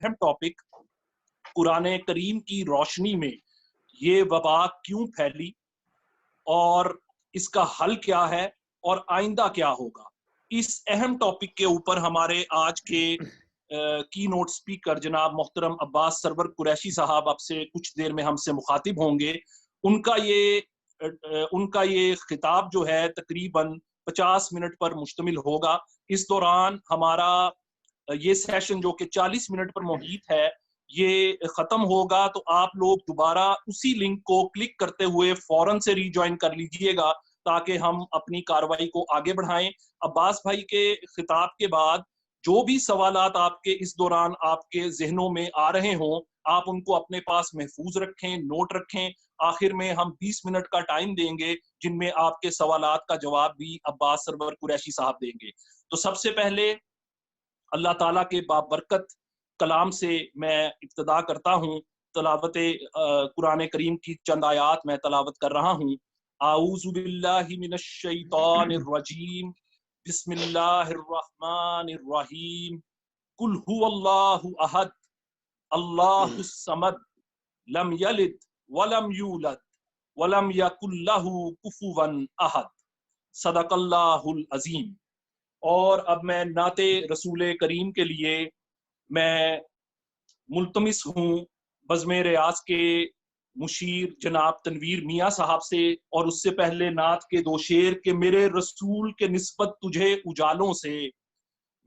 अहम टॉपिक, कुरान करीम की रोशनी में ये वबा क्यों फैली और इसका हल क्या है और आइंदा क्या होगा। इस अहम टॉपिक के ऊपर हमारे आज के की नोट स्पीकर जनाब मोहतरम अब्बास सरवर कुरैशी साहब आपसे कुछ देर में हमसे मुखातिब होंगे। उनका ये खिताब जो है तकरीबन 50 मिनट पर मुश्तमिल होगा। इस दौरान हमारा ये सेशन जो कि 40 मिनट पर मुहित है ये खत्म होगा, तो आप लोग दोबारा उसी लिंक को क्लिक करते हुए फौरन से रीजॉइन कर लीजिएगा ताकि हम अपनी कार्रवाई को आगे बढ़ाएं। अब्बास भाई के खिताब के बाद जो भी सवालात आपके इस दौरान आपके जहनों में आ रहे हों, आप उनको अपने पास महफूज रखें, नोट रखें। आखिर में हम 20 मिनट का टाइम देंगे जिनमें आपके सवालात का जवाब भी अब्बास सरवर कुरैशी साहब देंगे। तो सबसे पहले अल्लाह ताला के बाबरकत कलाम से मैं इब्तिदा करता हूँ। तलावत कुरान करीम की चंद आयात मैं तलावत कर रहा हूँ। आऊज़ु बिल्लाहि मिनश शैतानिर रजीम, बिस्मिल्लाहिर रहमानिर रहीम, कुल हुवल्लाहु अहद, अल्लाहुस समद, लम यलिद वलम यूलद वलम यकुल लहू कुफुवन अहद, सदकल्लाहुल अजीम। और अब मैं नाते रसूल करीम के लिए मैं मुल्तमिस हूँ बज़्म रियाज के मुशीर जनाब तनवीर मियाँ साहब से, और उससे पहले नात के दो शेर के मेरे रसूल के निस्बत तुझे उजालों से,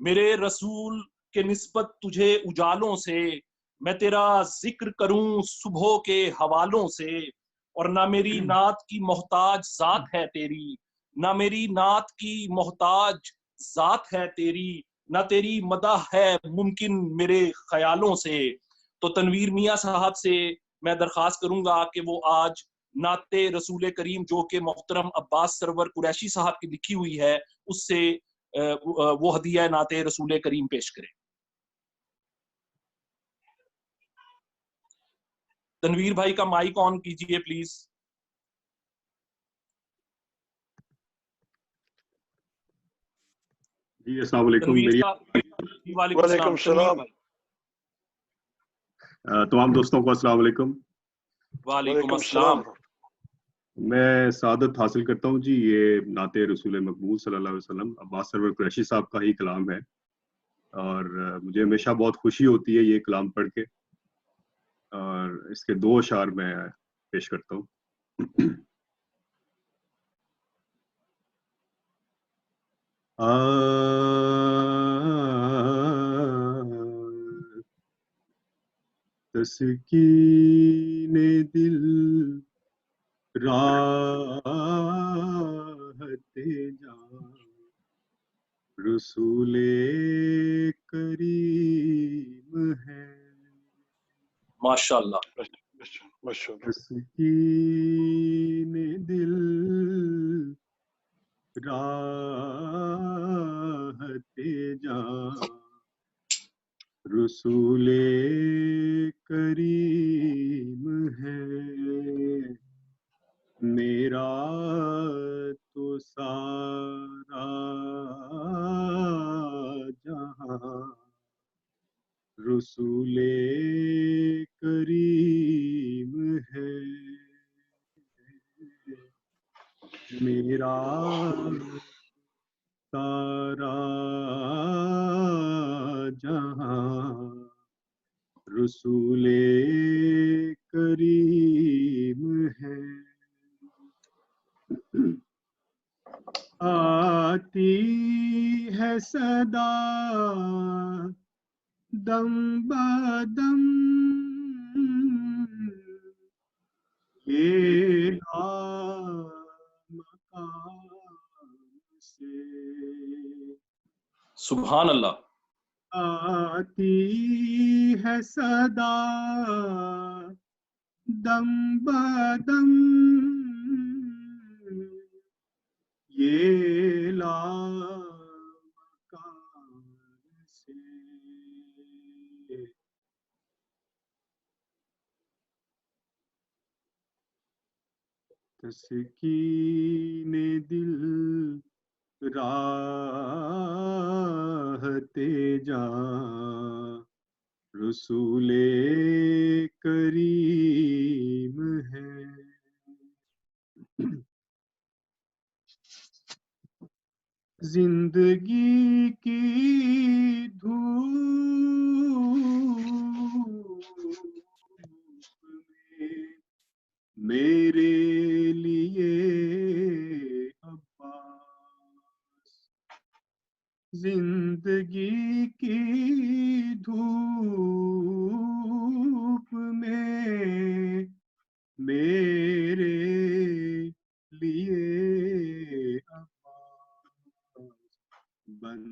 मेरे रसूल के निस्बत तुझे उजालों से, मैं तेरा जिक्र करूं सुबह के हवालों से, और ना मेरी नात की मोहताज जात है तेरी, ना मेरी नात की मोहताज जात है तेरी, ना तेरी मदह है मुमकिन मेरे ख्यालों से। तो तनवीर मियाँ साहब से मैं दरख्वास्त करूंगा कि वो आज नाते रसूल करीम जो कि मोहतरम अब्बास सरवर कुरैशी साहब की लिखी हुई है उससे वो हदिया नाते रसूल करीम पेश करें। तनवीर भाई का माइक ऑन कीजिए प्लीज। जी अस्सलाम वालेकुम। तनवीर मेरी साहब वालेकुम सलाम। तमाम दोस्तों को अस्सलाम वालेकुम। वालेकुम अस्सलाम। मैं सादत हासिल करता हूँ जी, ये नाते रसूल मकबूल सल्लल्लाहु अलैहि वसल्लम अब्बास सरवर कुरैशी साहब का ही कलाम है, और मुझे हमेशा बहुत खुशी होती है ये कलाम पढ़ के, और इसके दो अशार मैं पेश करता हूँ। तस्कीने दिल राहते जान रसूले करीम है। माशाअल्लाह। तस्कीने दिल राहते जान रसूले करीम है। मेरा तो सारा जहां रसूले करीम है। मेरा सारा जहां रसूले करीम है। आती है सदा दम बदम ये मकाम से, सुभान अल्लाह। आती है सदा दम बदम ये लामकान से। तस्कीने दिल राहते जा رسول کریم ہے. زندگی کی دھوپ میں میرے لیے عباس، زندگی کی دھوپ میں میرے لیے عباس بن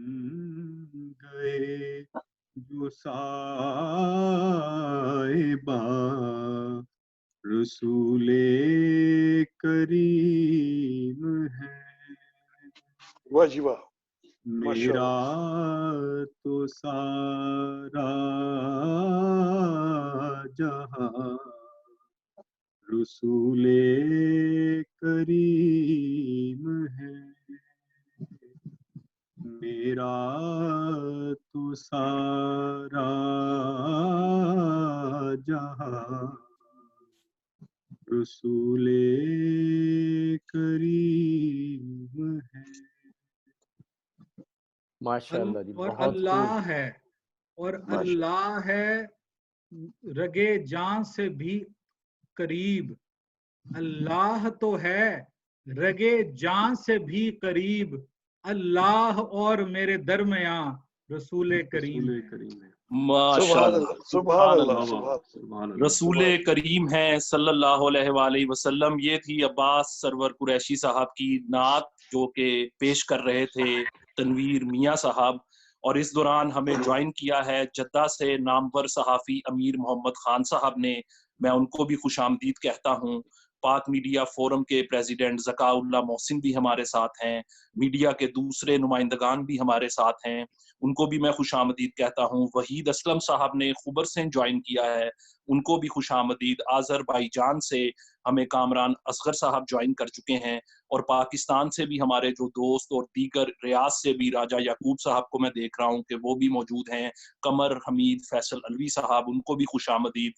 گئے جو صاحباں رسول کریم ہے. واہ جی واہ، میرا تو سارا جہاں رسول کریم ہے. میرا تو سارا جہاں رسول کریم ہے. ماشاءاللہ جی، اور بہت اللہ خوب. ہے، اور اللہ ہے رگے جان سے بھی قریب. اللہ تو ہے رگے جان سے بھی قریب، اللہ اور میرے درمیان رسول کریم رسول ہے. کریم ہے. ماشاءاللہ، سبحان اللہ، واہ سبحان واہ، اللہ. سبحان اللہ. رسول کریم ہیں صلی اللہ علیہ وآلہ وسلم. یہ تھی عباس سرور قریشی صاحب کی نعت جو کہ پیش کر رہے تھے تنویر میاں صاحب. اور اس دوران ہمیں جوائن کیا ہے جدہ سے نامور صحافی امیر محمد خان صاحب نے. میں ان کو بھی خوش آمدید کہتا ہوں. پاک میڈیا فورم کے پریزیڈنٹ ذکاء اللہ محسن بھی ہمارے ساتھ ہیں. میڈیا کے دوسرے نمائندگان بھی ہمارے ساتھ ہیں، ان کو بھی میں خوش آمدید کہتا ہوں. وحید اسلم صاحب نے خبر سے جوائن کیا ہے، ان کو بھی خوش آمدید. آذر بائی جان سے ہمیں کامران اصغر صاحب جوائن کر چکے ہیں، اور پاکستان سے بھی ہمارے جو دوست اور دیگر ریاض سے بھی راجہ یعقوب صاحب کو میں دیکھ رہا ہوں کہ وہ بھی موجود ہیں. قمر حمید فیصل الوی صاحب، ان کو بھی خوش آمدید.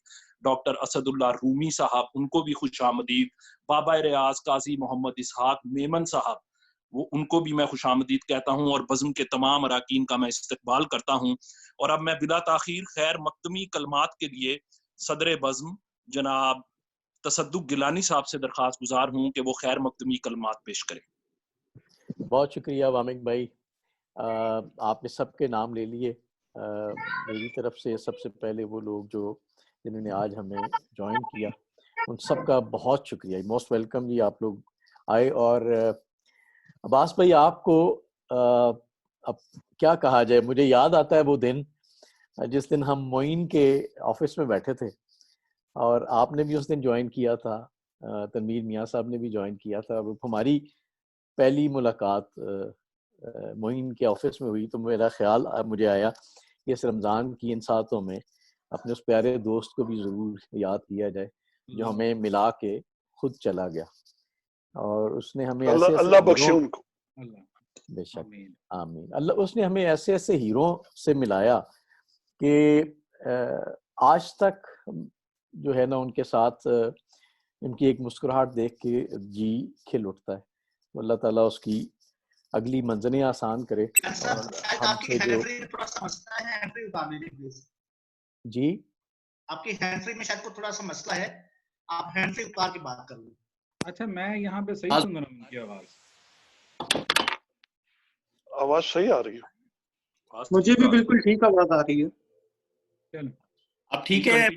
ڈاکٹر اسد اللہ رومی صاحب، ان کو بھی خوش آمدید. بابا ریاض قاضی محمد اسحاق میمن صاحب، وہ ان کو بھی میں خوش آمدید کہتا ہوں، اور بزم کے تمام اراکین کا میں استقبال کرتا ہوں. اور اب میں بلا تاخیر خیر مقدمی کلمات کے لیے صدر بزم جناب تصدق گیلانی صاحب سے درخواست گزار ہوں کہ وہ خیر مقدمی کلمات پیش کریں. بہت شکریہ وامق بھائی، آپ نے سب کے نام لے لیے. میری طرف سے سب سے پہلے وہ لوگ جنہوں نے آج ہمیں جوائن کیا، ان سب کا بہت شکریہ. موسٹ ویلکم جی، آپ لوگ آئے. اور عباس بھائی، آپ کو اب کیا کہا جائے، مجھے یاد آتا ہے وہ دن جس دن ہم معین کے آفس میں بیٹھے تھے، اور آپ نے بھی اس دن جوائن کیا تھا، تنویر میاں صاحب نے بھی جوائن کیا تھا. ہماری پہلی ملاقات معین کے آفس میں ہوئی، تو میرا خیال مجھے آیا کہ اس رمضان کی ان ساتوں میں اپنے اس پیارے دوست کو بھی ضرور یاد کیا جائے جو ہمیں ملا کے خود چلا گیا. اور اس نے ہمیں ایسے اللہ بخشے ان کو. بے شک، آمین. اللہ، اس نے ہمیں ایسے ایسے ہیروں سے ملایا کہ آج تک جو ہے نا ان کے ساتھ ان کی ایک مسکراہٹ دیکھ کے جی کھل اٹھتا ہے. اللہ تعالیٰ اس کی اگلی منزلیں آسان کرے. اور ہم سے جو جی آپ کی ہینڈ فری میں شاید کو تھوڑا سا مسئلہ ہے، آپ ہینڈ فری اتار کے بات کر لیں. اچھا، میں یہاں پہ صحیح سن رہا ہوں ان کی آواز صحیح آ رہی ہے. مجھے بھی بالکل ٹھیک آواز آ رہی ہے. اب ٹھیک ہے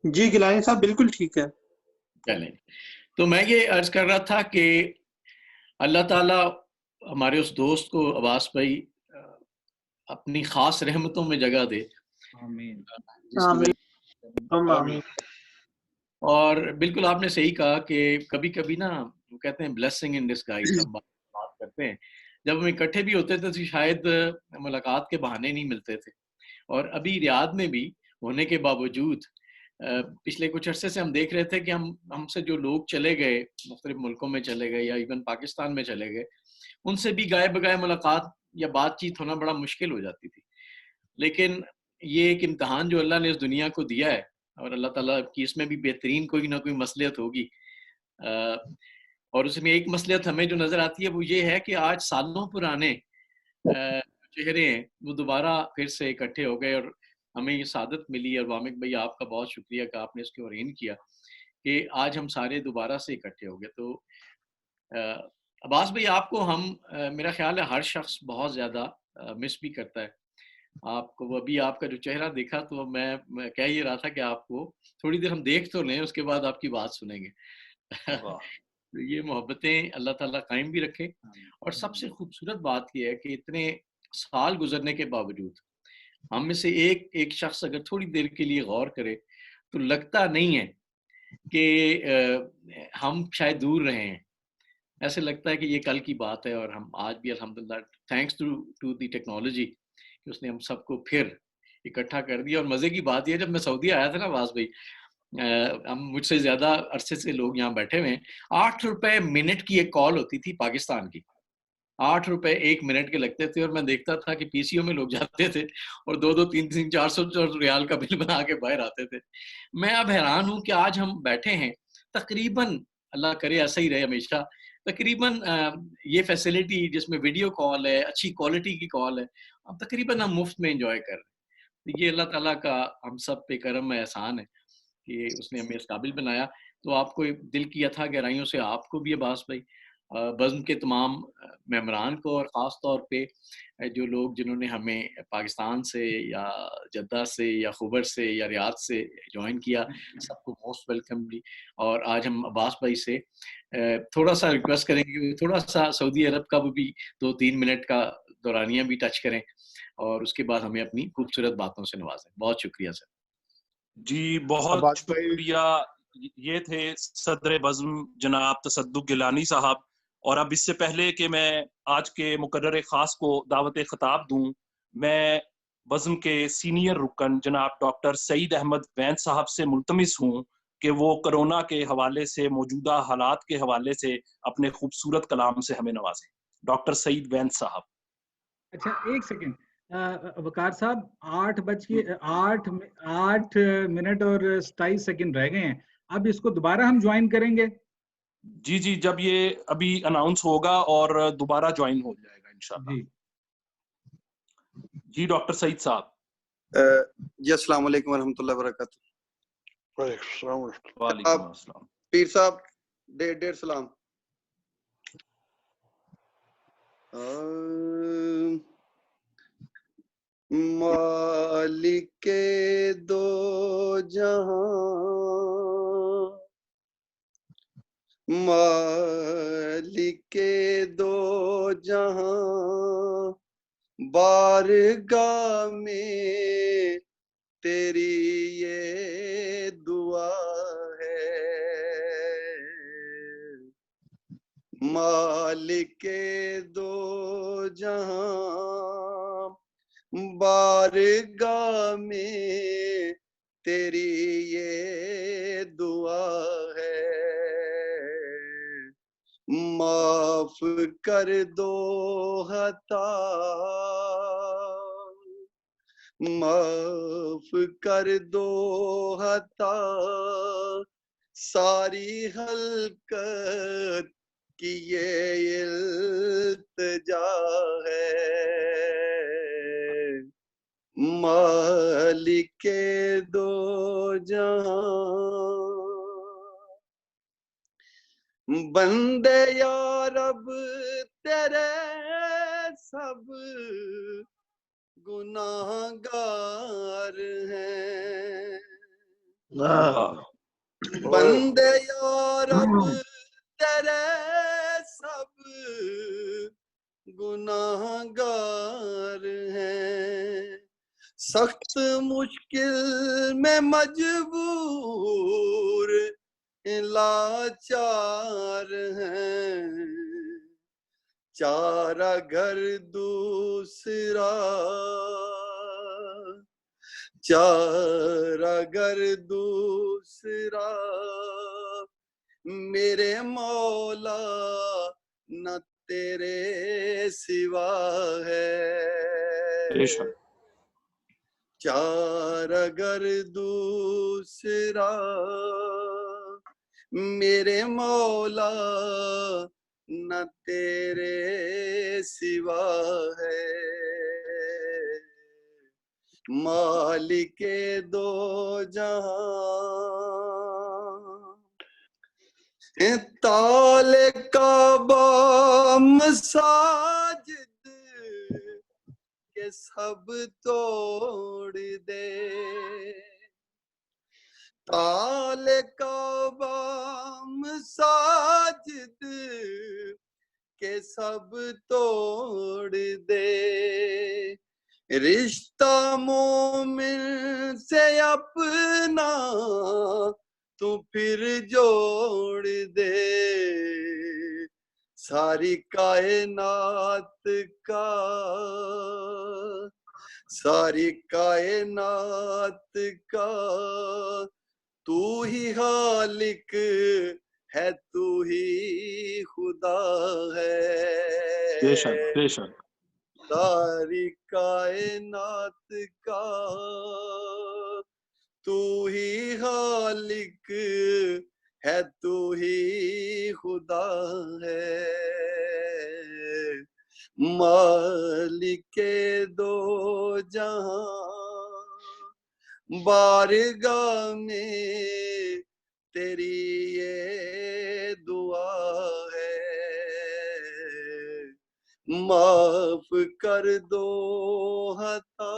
جی گیلانی صاحب بالکل ٹھیک ہے. چلیں، تو میں یہ عرض کر رہا تھا کہ اللہ تعالیٰ ہمارے اس دوست کو عباس بھائی اپنی خاص رحمتوں میں جگہ دے. آمین. آمین. اور بالکل آپ نے صحیح کہا کہ کبھی کبھی نا وہ کہتے ہیں بلیسنگ ان ڈسگائز. ہم بات کرتے ہیں جب ہم اکٹھے بھی ہوتے تھے تو شاید ملاقات کے بہانے نہیں ملتے تھے. اور ابھی ریاض میں بھی ہونے کے باوجود پچھلے کچھ عرصے سے ہم دیکھ رہے تھے کہ ہم سے جو لوگ چلے گئے، مختلف ملکوں میں چلے گئے یا ایون پاکستان میں چلے گئے، ان سے بھی گائے بگائے ملاقات یا بات چیت ہونا بڑا مشکل ہو جاتی تھی. لیکن یہ ایک امتحان جو اللہ نے اس دنیا کو دیا ہے، اور اللہ تعالیٰ کی اس میں بھی بہترین کوئی نہ کوئی مصلحت ہوگی، اور اس میں ایک مصلحت ہمیں جو نظر آتی ہے وہ یہ ہے کہ آج سالوں پرانے چہرے ہیں وہ دوبارہ پھر سے اکٹھے ہو گئے، اور ہمیں یہ سعادت ملی، اور وامق بھائی آپ کا بہت شکریہ کہ آپ نے اس کو ارینج کیا کہ آج ہم سارے دوبارہ سے اکٹھے ہو گئے۔ تو عباس بھائی آپ کو ہم میرا خیال ہے ہر شخص بہت زیادہ مس بھی کرتا ہے آپ کو۔ ابھی آپ کا جو چہرہ دیکھا تو میں کہہ یہ رہا تھا کہ آپ کو تھوڑی دیر ہم دیکھ تو لیں، اس کے بعد آپ کی بات سنیں گے۔ تو یہ محبتیں اللہ تعالیٰ قائم بھی رکھے، اور سب سے خوبصورت بات یہ ہے کہ اتنے سال گزرنے کے باوجود ہم میں سے ایک شخص اگر تھوڑی دیر کے لیے غور کرے تو لگتا نہیں ہے کہ ہم شاید دور رہے ہیں، ایسے لگتا ہے کہ یہ کل کی بات ہے، اور ہم آج بھی الحمدللہ تھینکس ٹو دی ٹیکنالوجی کہ اس نے ہم سب کو پھر اکٹھا کر دیا۔ اور مزے کی بات یہ، جب میں سعودی آیا تھا نا عباس بھائی، ہم مجھ سے زیادہ عرصے سے لوگ یہاں بیٹھے ہوئے ہیں، 8 روپے منٹ کی ایک کال ہوتی تھی پاکستان کی، 8 روپے 1 منٹ کے لگتے تھے، اور میں دیکھتا تھا کہ پی سی او میں لوگ جاتے تھے اور 2 3 400 ریال کا بل بنا کے باہر آتے تھے۔ میں اب حیران ہوں کہ آج ہم بیٹھے ہیں تقریباً، اللہ کرے ایسا ہی رہے ہمیشہ، تقریباً یہ فیسلٹی جس میں ویڈیو کال ہے، اچھی کوالٹی کی کال ہے، اب تقریباً ہم مفت میں انجوائے کر رہے ہیں۔ یہ اللہ تعالیٰ کا ہم سب پہ کرم ہے، احسان ہے کہ اس نے ہمیں اس قابل بنایا۔ تو آپ کو دل کی اتھا گہرائیوں سے آپ کو بھی عباس بھائی، بزم کے تمام ممبران کو، اور خاص طور پہ جو لوگ جنہوں نے ہمیں پاکستان سے یا جدہ سے یا خبر سے یا ریاض سے جوائن کیا، سب کو موسٹ ویلکم بھی۔ اور آج ہم عباس بھائی سے تھوڑا سا ریکویسٹ کریں گے تھوڑا سا سعودی عرب کا وہ بھی 2-3 منٹ کا دورانیہ بھی ٹچ کریں، اور اس کے بعد ہمیں اپنی خوبصورت باتوں سے نوازیں۔ بہت شکریہ سر۔ جی بہت شکریہ۔ یہ تھے صدر بزم جناب تصدق گیلانی صاحب، اور اب اس سے پہلے کہ میں آج کے مقرر خاص کو دعوت خطاب دوں، میں بزم کے سینئر رکن جناب ڈاکٹر سعید احمد وینس صاحب سے ملتمس ہوں کہ وہ کرونا کے حوالے سے، موجودہ حالات کے حوالے سے اپنے خوبصورت کلام سے ہمیں نوازیں۔ ڈاکٹر سعید وینس صاحب۔ اچھا ایک سیکنڈ وقار صاحب، 8 منٹ اور 27 سیکنڈ رہ گئے ہیں، اب اس کو دوبارہ ہم جوائن کریں گے؟ جی جی، جب یہ ابھی اناؤنس ہوگا اور دوبارہ جوائن ہو جائے گا انشاءاللہ۔ جی ڈاکٹر سعید صاحب۔ جی السلام علیکم ورحمۃ اللہ وبرکاتہ۔ وعلیکم السلام۔ پیر صاحب ڈیر سلام۔ مالک دو جہاں، مالک دو جہاں، بارگاہ میں تیری یہ دعا ہے، مالک دو جہاں، بارگاہ میں تیری یہ دعا ہے، معاف کر دو خطا، معاف کر دو خطا، ساری خلقت کی یہ التجا ہے، مالک دو جہاں، بندے یا رب تیرے سب گناہ گار ہیں، بندے یا رب تیرے سب گناہ گار ہیں، سخت مشکل میں مجبور لاچار ہیں، چارہ گھر دوسرا، چارہ گھر دوسرا میرے مولا نہ تیرے سوا ہے، चार अगर दूसरा मेरे मौला न तेरे सिवा है, मालिके दो जहां ताले काबा मसाजिद के सब तोड़ दे, ताले काबा मसाजिद के सब तोड़ दे, रिश्ता मोमिन से अपना तू फिर जोड़ दे, सारी कायनात का, सारी कायनात का तू ही खालिक है, तू ही खुदा है, बेशक बेशक, सारी कायनात का तू ही खालिक है, तू ही खुदा है, मालिके दो जहां बारगाह में तेरी ये दुआ है, माफ कर दो खता,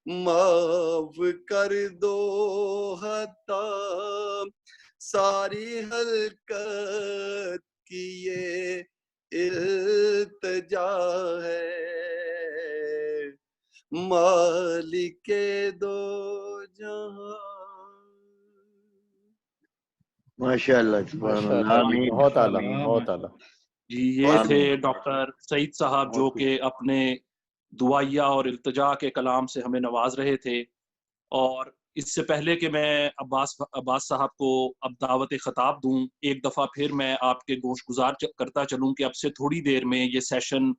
माफ कर दो खता, सारी हलकत की ये इल्तिजा है, मालिके दो जहां। माशाअल्लाह, सुभान अल्लाह, माशाअल्लाह जी, आमीन, बहुत आला, आमीन, बहुत आला। जी ये थे आमीन। डॉक्टर सईद साहब जो बहुत कि अपने दुआया और इल्तिजा के कलाम से हमें नवाज रहे थे। और इससे पहले कि मैं अब्बास साहब को अब दावत खिताब दूं, एक दफ़ा फिर मैं आपके गोशगुजार करता चलूं कि अब से थोड़ी देर में ये सेशन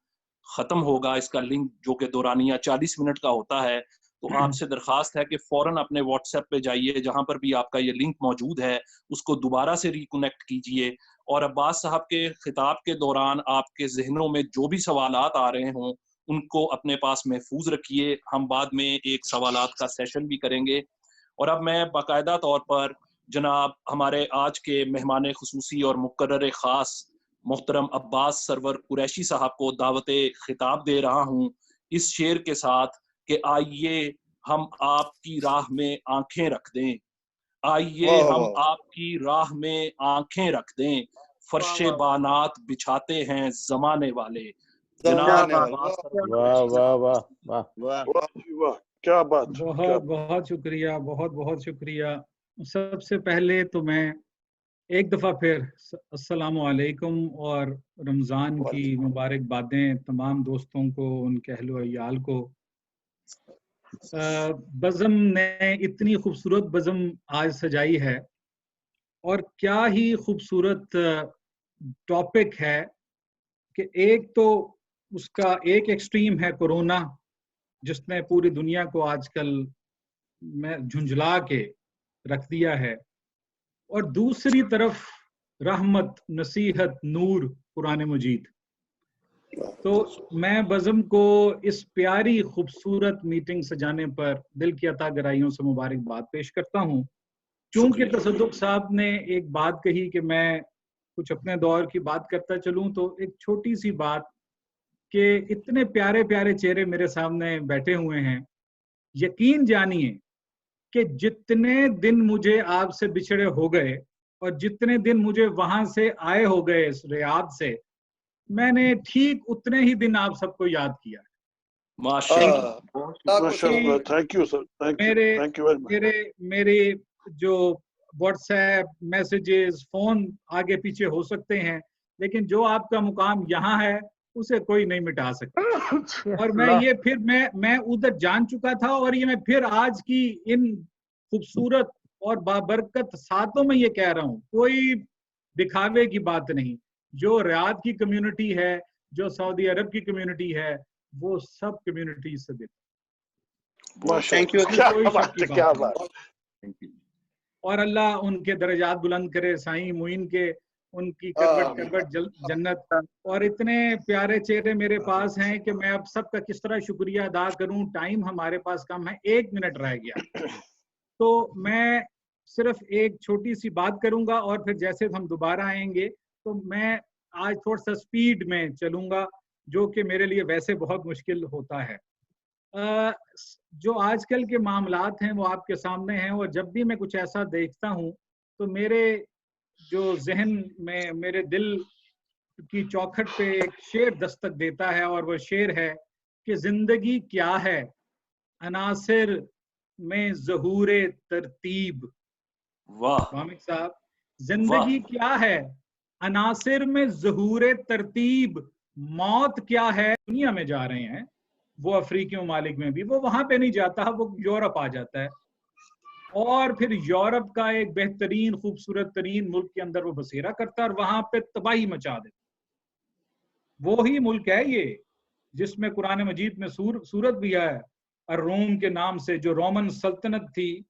ख़त्म होगा। इसका लिंक जो कि दौरानिया 40 मिनट का होता है, तो आपसे दरख्वास्त है कि फ़ौरन अपने व्हाट्सएप पे जाइए, जहाँ पर भी आपका ये लिंक मौजूद है उसको दोबारा से रिकनेक्ट कीजिए। और अब्बास साहब के खिताब के दौरान आपके जहनों में जो भी सवालात आ रहे हों उनको अपने पास महफूज रखिए। हम बाद में एक सवालात का सेशन भी करेंगे। और अब मैं बाकायदा तौर पर जनाब हमारे आज के मेहमान खुसूसी और मुकर्रर ख़ास मोहतरम अब्बास सरवर कुरैशी साहब को दावत खिताब दे रहा हूँ इस शेर के साथ कि आइए हम आपकी राह में आंखें रख दें, आइए वाह हम वाह आपकी राह में आंखें रख दें, फर्शे बानात बिछाते हैं जमाने वाले। जनाब जमाने वाले, अब्बास सरवर वाह कुरैशी वाह साहब। वाह वाह। वाह, वाह जी वाह, क्या बात, क्या बहुत बात। बहुत शुक्रिया, बहुत बहुत शुक्रिया। सबसे पहले तो मैं एक दफ़ा फिर अस्सलामु अलैकुम और रमज़ान की मुबारकबादें तमाम दोस्तों को, उनके अहलो अयाल को। बज़म ने इतनी खूबसूरत बज़म आज सजाई है और क्या ही खूबसूरत टॉपिक है कि एक तो उसका एक एक्सट्रीम है कोरोना, जिसने पूरी दुनिया को आजकल में झुंझला के रख दिया है, और दूसरी तरफ रहमत, नसीहत, नूर कुरान मजीद। तो मैं बज़म को इस प्यारी खूबसूरत मीटिंग सजाने पर दिल की अता गहराइयों से मुबारकबाद पेश करता हूँ। चूंकि तसद्दुक़ साहब ने एक बात कही कि मैं कुछ अपने दौर की बात करता चलूं, तो एक छोटी सी बात कि इतने प्यारे प्यारे चेहरे मेरे सामने बैठे हुए हैं। यकीन जानिए कि जितने दिन मुझे आपसे बिछड़े हो गए और जितने दिन मुझे वहां से आए हो गए इस रियाद से, मैंने ठीक उतने ही दिन आप सबको याद किया। माशाअल्लाह, thank you sir, thank you very much. मेरे जो व्हाट्सएप मैसेजेस, फोन आगे पीछे हो सकते हैं, लेकिन जो आपका मुकाम यहाँ है उसे कोई नहीं मिटा सकता। और मैं उधर जान चुका था, और ये मैं फिर आज की इन खूबसूरत और बाबरकत सातों में ये कह रहा हूँ, कोई दिखावे की बात नहीं। जो रियाद की कम्युनिटी है, जो सऊदी अरब की कम्युनिटी है, वो सब कम्युनिटी से बेहतर। Thank you. कोई शक की क्या बात नहीं। और अल्लाह उनके दर्जात बुलंद करे, साईं मुइन के, उनकी करवट करवट जन्नत। और इतने प्यारे चेहरे मेरे पास हैं कि मैं अब सबका किस तरह शुक्रिया अदा करूं। टाइम हमारे पास कम है, 1 मिनट रह गया, तो मैं सिर्फ एक छोटी सी बात करूंगा और फिर जैसे हम दोबारा आएंगे तो मैं आज थोड़ा सा स्पीड में चलूंगा, जो कि मेरे लिए वैसे बहुत मुश्किल होता है। जो आजकल के मामलात हैं वो आपके सामने हैं, और जब भी मैं कुछ ऐसा देखता हूं तो मेरे जो जहन में, मेरे दिल की चौखट पे एक शेर दस्तक देता है, और वो शेर है कि जिंदगी क्या है अनासिर में ज़हूरे तरतीब। वाह वामिक साहब, जिंदगी क्या है अनासिर में ज़हूरे तरतीब। मौत क्या है, दुनिया में जा रहे हैं वो, अफ्रीकी ममालिक में भी, वो वहां पे नहीं जाता, वो यूरोप आ जाता है, और फिर यूरोप का एक बेहतरीन खूबसूरत तरीन मुल्क के अंदर वो बसेरा करता है और वहां पे तबाही मचा देता। वो ही मुल्क है ये जिसमें कुरान मजीद में सूरत भी है रोम के नाम से, जो रोमन सल्तनत थी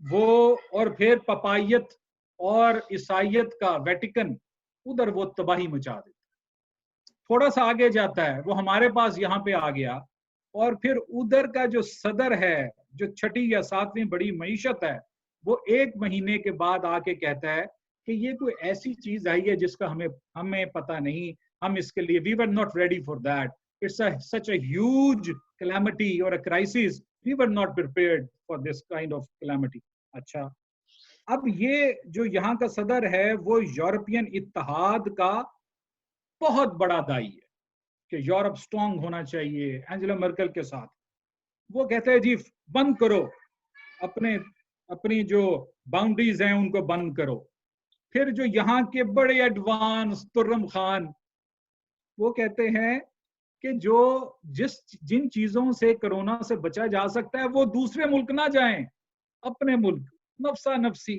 वो, और फिर पपायत और ईसाइयत का वेटिकन, उधर वो तबाही मचा देता। थोड़ा सा आगे जाता है वो हमारे पास यहाँ पे आ गया, और फिर उधर का जो सदर है, जो 6ठी या 7वीं बड़ी मईशत है, वो 1 महीने के बाद आके कहता है कि ये कोई ऐसी चीज आई है जिसका हमें पता नहीं, हम इसके लिए we were not ready for that, it's such a huge calamity और a crisis, we were not prepared for this kind of calamity. अच्छा, अब ये जो यहाँ का सदर है वो यूरोपियन इत्तेहाद का बहुत बड़ा दाई है कि यूरोप स्ट्रांग होना चाहिए एंजेला मर्केल के साथ। वो कहते हैं जी बंद करो, अपनी जो बाउंड्रीज हैं उनको बंद करो। फिर जो यहाँ के बड़े एडवांस तुर्रम खान, वो कहते हैं कि जिन चीजों से कोरोना से बचा जा सकता है वो दूसरे मुल्क ना जाएं, अपने मुल्क नफसा नफसी।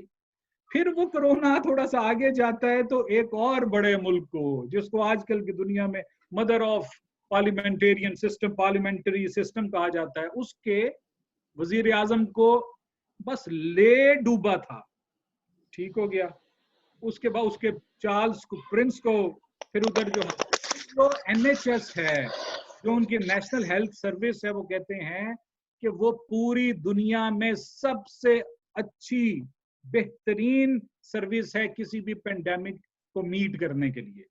फिर वो कोरोना थोड़ा सा आगे जाता है तो एक और बड़े मुल्क को, जिसको आजकल की दुनिया में मदर ऑफ पार्लियामेंट्री सिस्टम कहा जाता है, उसके वजीर आजम को बस ले डूबा था, ठीक हो गया। उसके बाद उसके चार्ल्स को, प्रिंस को, फिर उधर जो NHS है, जो उनकी नेशनल हेल्थ सर्विस है, वो कहते हैं कि वो पूरी दुनिया में सबसे अच्छी बेहतरीन सर्विस है किसी भी पेंडेमिक को मीट करने के लिए।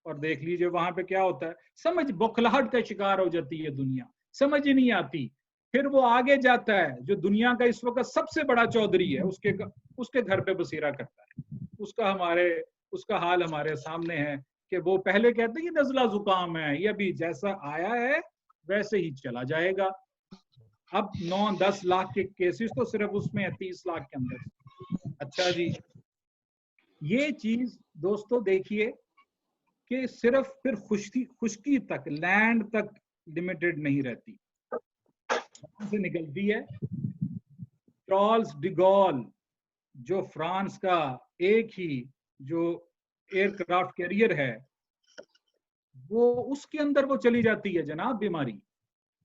और देख लीजिए वहां पे क्या होता है, बौखलाहट का शिकार हो जाती है दुनिया, समझ ही नहीं आती। फिर वो आगे जाता है, जो दुनिया का इस वक्त सबसे बड़ा चौधरी है, उसके घर पे बसेरा करता है। उसका हाल हमारे सामने है कि वो पहले कहते हैं कि नजला जुकाम है, ये अभी जैसा आया है वैसे ही चला जाएगा। अब 9-10 लाख के केसेस तो सिर्फ उसमें है 30 लाख के अंदर। अच्छा जी, ये चीज दोस्तों देखिए कि सिर्फ फिर खुशकी तक, लैंड तक लिमिटेड नहीं रहती, से निकलती है। चार्ल्स डिगॉल, जो फ्रांस का एक ही जो एयरक्राफ्ट कैरियर है, वो उसके अंदर वो चली जाती है जनाब बीमारी।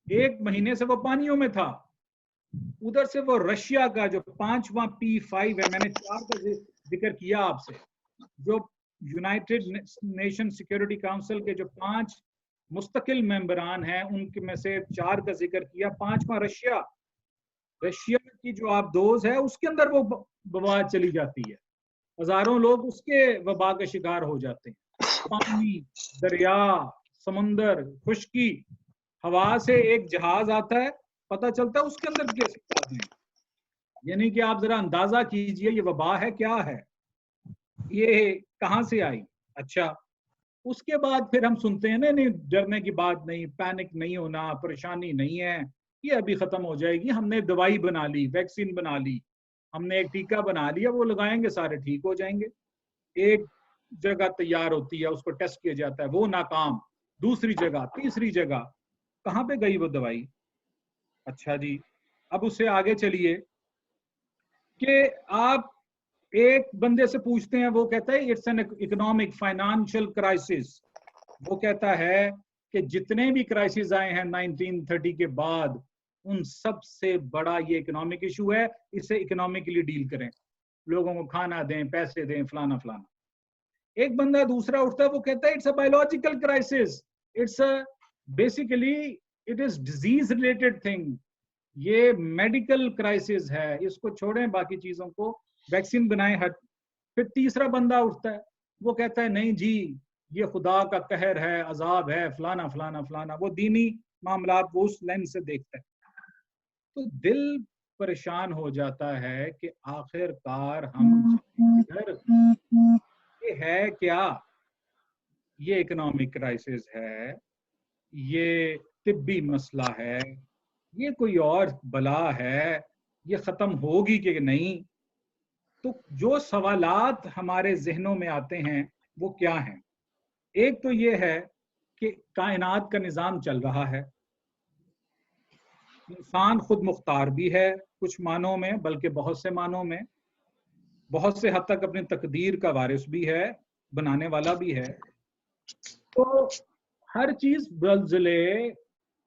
1 महीने से वो पानियों में था। उधर से वो रशिया का जो 5वां P5 है, मैंने 4 का जिक्र किया आपसे, जो यूनाइटेड नेशन सिक्योरिटी काउंसिल के जो 5 मुस्तकिल मेंबरान हैं, उनके में से 4 का जिक्र किया। 5वां रशिया की जो आप डोज है उसके अंदर वो वबा चली जाती है, हजारों लोग उसके वबा का शिकार हो जाते हैं। पानी, दरिया, समंदर, खुश्की, हवा से एक जहाज आता है, पता चलता है उसके अंदर कैसे जाते हैं। यानी कि आप जरा अंदाजा कीजिए ये वबा है क्या है, ये कहां से आई। अच्छा, उसके बाद फिर हम सुनते हैं नहीं डरने की बात नहीं, पैनिक नहीं होना, परेशानी नहीं है, ये अभी खत्म हो जाएगी, हमने दवाई बना ली, वैक्सीन बना ली, हमने एक टीका बना लिया, वो लगाएंगे सारे ठीक हो जाएंगे। एक जगह तैयार होती है, उसको टेस्ट किया जाता है, वो नाकाम, दूसरी जगह, तीसरी जगह, कहाँ पे गई वो दवाई। अच्छा जी, अब उससे आगे चलिए कि आप एक बंदे से पूछते हैं, वो कहता है it's an economic financial crisis. वो कहता है कि जितने भी क्राइसिस आए हैं 1930 के बाद, उन सब से बड़ा ये इकोनॉमिक इशू है, इसे इकोनॉमिकली डील करें, लोगों को खाना दें, पैसे दें, फलाना फलाना। एक बंदा दूसरा उठता है, वो कहता है it's a biological crisis, it's a basically it is disease related thing, ये मेडिकल क्राइसिस है, इसको छोड़ें, बाकी चीजों को वैक्सीन बनाएं हट। फिर तीसरा बंदा उठता है, वो कहता है नहीं जी ये खुदा का कहर है, अजाब है, फलाना फलाना फलाना, वो दीनी मामलात वो उस लेंस से देखता है। तो दिल परेशान हो जाता है कि आखिरकार हम इधर, ये है क्या, ये इकोनॉमिक क्राइसिस है, ये तिब्बी मसला है, ये कोई और बला है, ये खत्म होगी कि नहीं। तो जो सवालात हमारे जहनों में आते हैं वो क्या हैं? एक तो ये है कि कायनात का निज़ाम चल रहा है, इंसान खुद मुख्तार भी है कुछ मानों में, बल्कि बहुत से मानों में, बहुत से हद तक अपनी तकदीर का वारिस भी है, बनाने वाला भी है। तो हर चीज ज़लज़ले,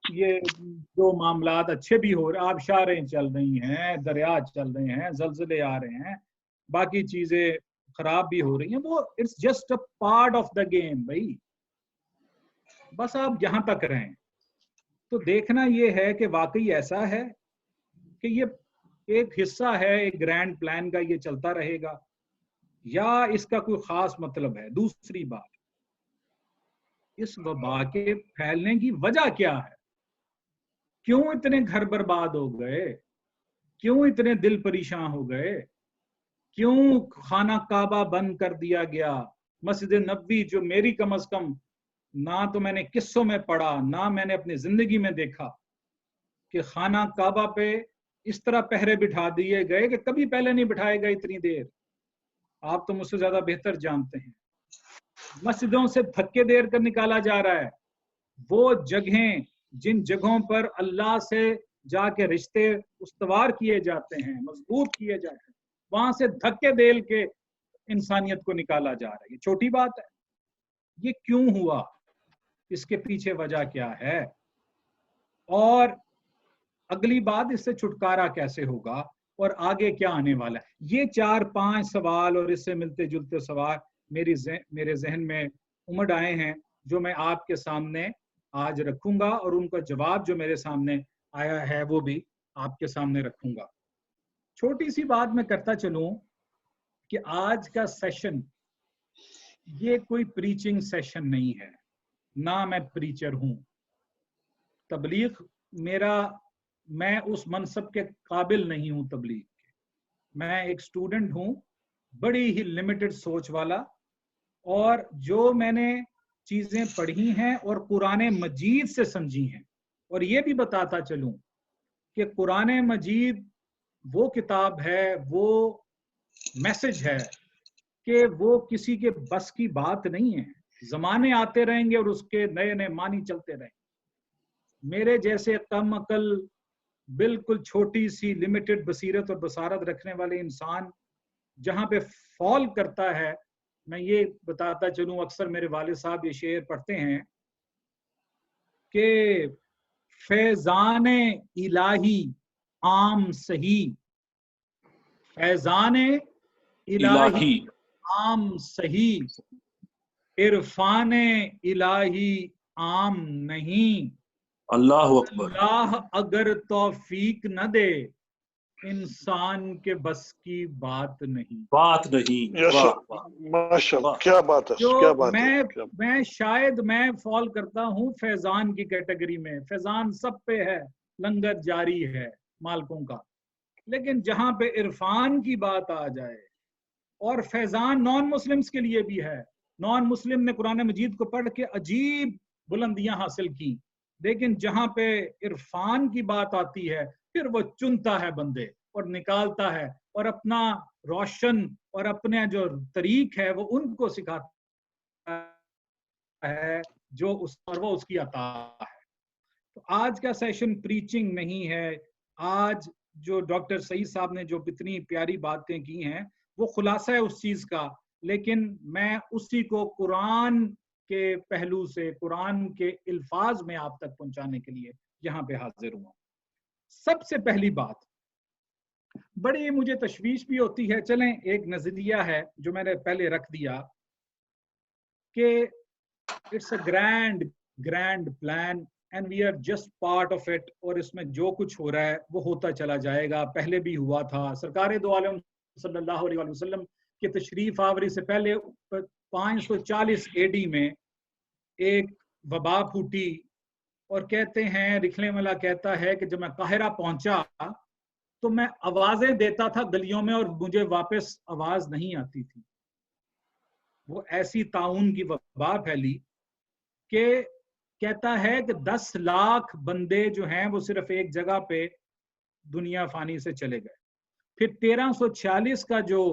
ये जो मामलात अच्छे भी हो रहे, आबशारें चल रही हैं, दरिया चल रहे हैं, ज़लज़ले आ रहे हैं, बाकी चीजें खराब भी हो रही हैं, वो it's just a part of the game भाई, बस आप यहां तक रहें। तो देखना ये है कि वाकई ऐसा है कि ये एक हिस्सा है एक ग्रैंड प्लान का, ये चलता रहेगा, या इसका कोई खास मतलब है। दूसरी बात, इस वबा के फैलने की वजह क्या है? क्यों इतने घर बर्बाद हो गए? क्यों इतने दिल परेशान हो गए? क्यों खाना काबा बंद कर दिया गया? मस्जिद नबवी जो मेरी कम अज कम ना तो मैंने किस्सों में पढ़ा, ना मैंने अपनी जिंदगी में देखा कि खाना काबा पे इस तरह पहरे बिठा दिए गए कि कभी पहले नहीं बिठाए गए इतनी देर। आप तो मुझसे ज्यादा बेहतर जानते हैं। मस्जिदों से धक्के देर कर निकाला जा रहा है। वो जगहें जिन जगहों पर अल्लाह से जाके रिश्ते उस्तवार किए जाते हैं, मजबूत किए जाते हैं, वहां से धक्के देल के इंसानियत को निकाला जा रहा है। ये छोटी बात है। ये क्यों हुआ? इसके पीछे वजह क्या है? और अगली बात, इससे छुटकारा कैसे होगा और आगे क्या आने वाला है? ये 4-5 सवाल और इससे मिलते जुलते सवाल मेरे जहन में उमड़ आए हैं, जो मैं आपके सामने आज रखूंगा, और उनका जवाब जो मेरे सामने आया है वो भी आपके सामने रखूंगा। छोटी सी बात मैं करता चलूं कि आज का सेशन ये कोई प्रीचिंग सेशन नहीं है, ना मैं प्रीचर हूं। तबलीग मैं उस मनसब के काबिल नहीं हूं तबलीग के। मैं एक स्टूडेंट हूं, बड़ी ही लिमिटेड सोच वाला, और जो मैंने चीजें पढ़ी हैं और कुरान मजीद से समझी हैं। और ये भी बताता चलूं कि कुरान मजीद वो किताब है, वो मैसेज है कि वो किसी के बस की बात नहीं है। जमाने आते रहेंगे और उसके नए नए मानी चलते रहेंगे। मेरे जैसे कम अकल, बिल्कुल छोटी सी लिमिटेड बसीरत और बसारत रखने वाले इंसान जहां पे फॉल करता है, मैं ये बताता चलूं, अक्सर मेरे वालिद साहब ये शेर पढ़ते हैं कि फैजान इलाही आम सही, फैजान इलाही आम सही, इरफान इलाही आम नहीं। अल्लाह अकबर। अल्लाह अगर तौफीक न दे, इंसान के बस की बात नहीं। माशाअल्लाह, क्या बात है, क्या बात है। मैं फॉल करता हूँ फैजान की कैटेगरी में। फैजान सब पे है, लंगर जारी है मालकों का। लेकिन जहां पे इरफान की बात आ जाए, और फैजान नॉन मुस्लिम्स के लिए भी है। नॉन मुस्लिम ने कुरान मजीद को पढ़ के अजीब बुलंदियां हासिल की, लेकिन जहां पे इरफान की बात आती है, फिर वो चुनता है बंदे और निकालता है, और अपना रोशन और अपने जो तरीक है वो उनको सिखाता है जो वो उसकी अता है। तो आज का सेशन प्रीचिंग नहीं है। आज जो डॉक्टर सईद साहब ने जो इतनी प्यारी बातें की हैं, वो खुलासा है उस चीज का, लेकिन मैं उसी को कुरान के पहलू से, कुरान के अल्फाज में आप तक पहुंचाने के लिए यहाँ पे हाजिर हुआ। सबसे पहली बात बड़ी मुझे तशवीश भी होती है, चलें एक नजरिया है जो मैंने पहले रख दिया कि it's a grand plan and we are just part of it, और इसमें जो कुछ हो रहा है वो होता चला जाएगा, पहले भी हुआ था। सरकार दो आलम सल्लल्लाहु अलैहि वसल्लम के तशरीफ आवरी से पहले 540 एडी में एक वबा फूटी, और कहते हैं, रिखले वाला कहता है कि जब मैं काहिरा पहुंचा तो मैं आवाजें देता था गलियों में और मुझे वापस आवाज नहीं आती थी। वो ऐसी ताउन की वबा फैली कि कहता है कि 10 लाख बंदे जो हैं वो सिर्फ एक जगह पे दुनिया फानी से चले गए। फिर 1346 का जो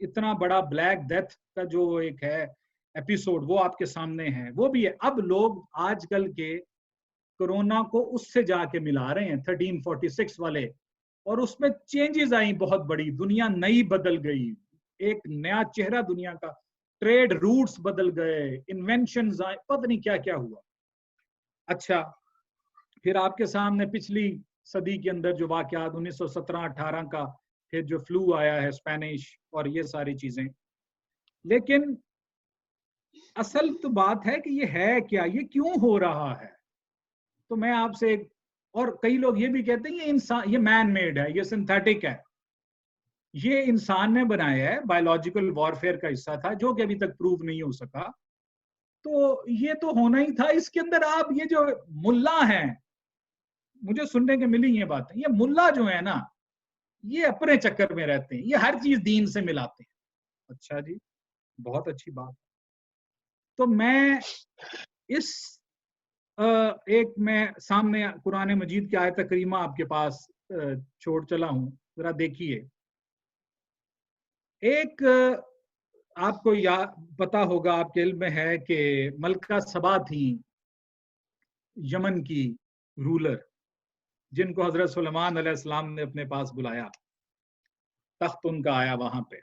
इतना बड़ा ब्लैक डेथ का जो एक है एपिसोड, वो आपके सामने है, वो भी है। अब लोग आजकल के कोरोना को उससे जाके मिला रहे हैं 1346 वाले, और उसमें चेंजेस आई बहुत बड़ी, दुनिया नई बदल गई, एक नया चेहरा दुनिया का, ट्रेड रूट्स बदल गए, इन्वेंशंस आए, पता नहीं क्या क्या हुआ। अच्छा, फिर आपके सामने पिछली सदी के अंदर जो वाकयात 1917-18 का, फिर जो फ्लू आया है स्पेनिश और ये सारी चीजें। लेकिन असल तो बात है कि ये है क्या, ये क्यों हो रहा है। तो मैं आपसे, और कई लोग ये भी कहते हैं ये इंसान, ये मैन मेड है, ये सिंथेटिक है, ये इंसान ने बनाया है, बायोलॉजिकल वॉरफेयर का हिस्सा था जो कि अभी तक प्रूव नहीं हो सका, तो ये तो होना ही था। इसके अंदर आप ये जो मुल्ला हैं, मुझे सुनने के मिली ये बातें, ये मुल्ला जो है ना, ये अपने चक्कर में रहते हैं, ये हर चीज दीन से मिलाते हैं। अच्छा जी, बहुत अच्छी बात। तो मैं इस एक मैं सामने कुरान मजीद की आयत करीमा आपके पास छोड़ चला हूं, जरा देखिए। एक आपको पता होगा, आपके इल्म में है कि मलका सबा थी यमन की रूलर, जिनको हजरत सुलेमान अलैहिस्सलाम ने अपने पास बुलाया, तख्त उनका आया वहां पे।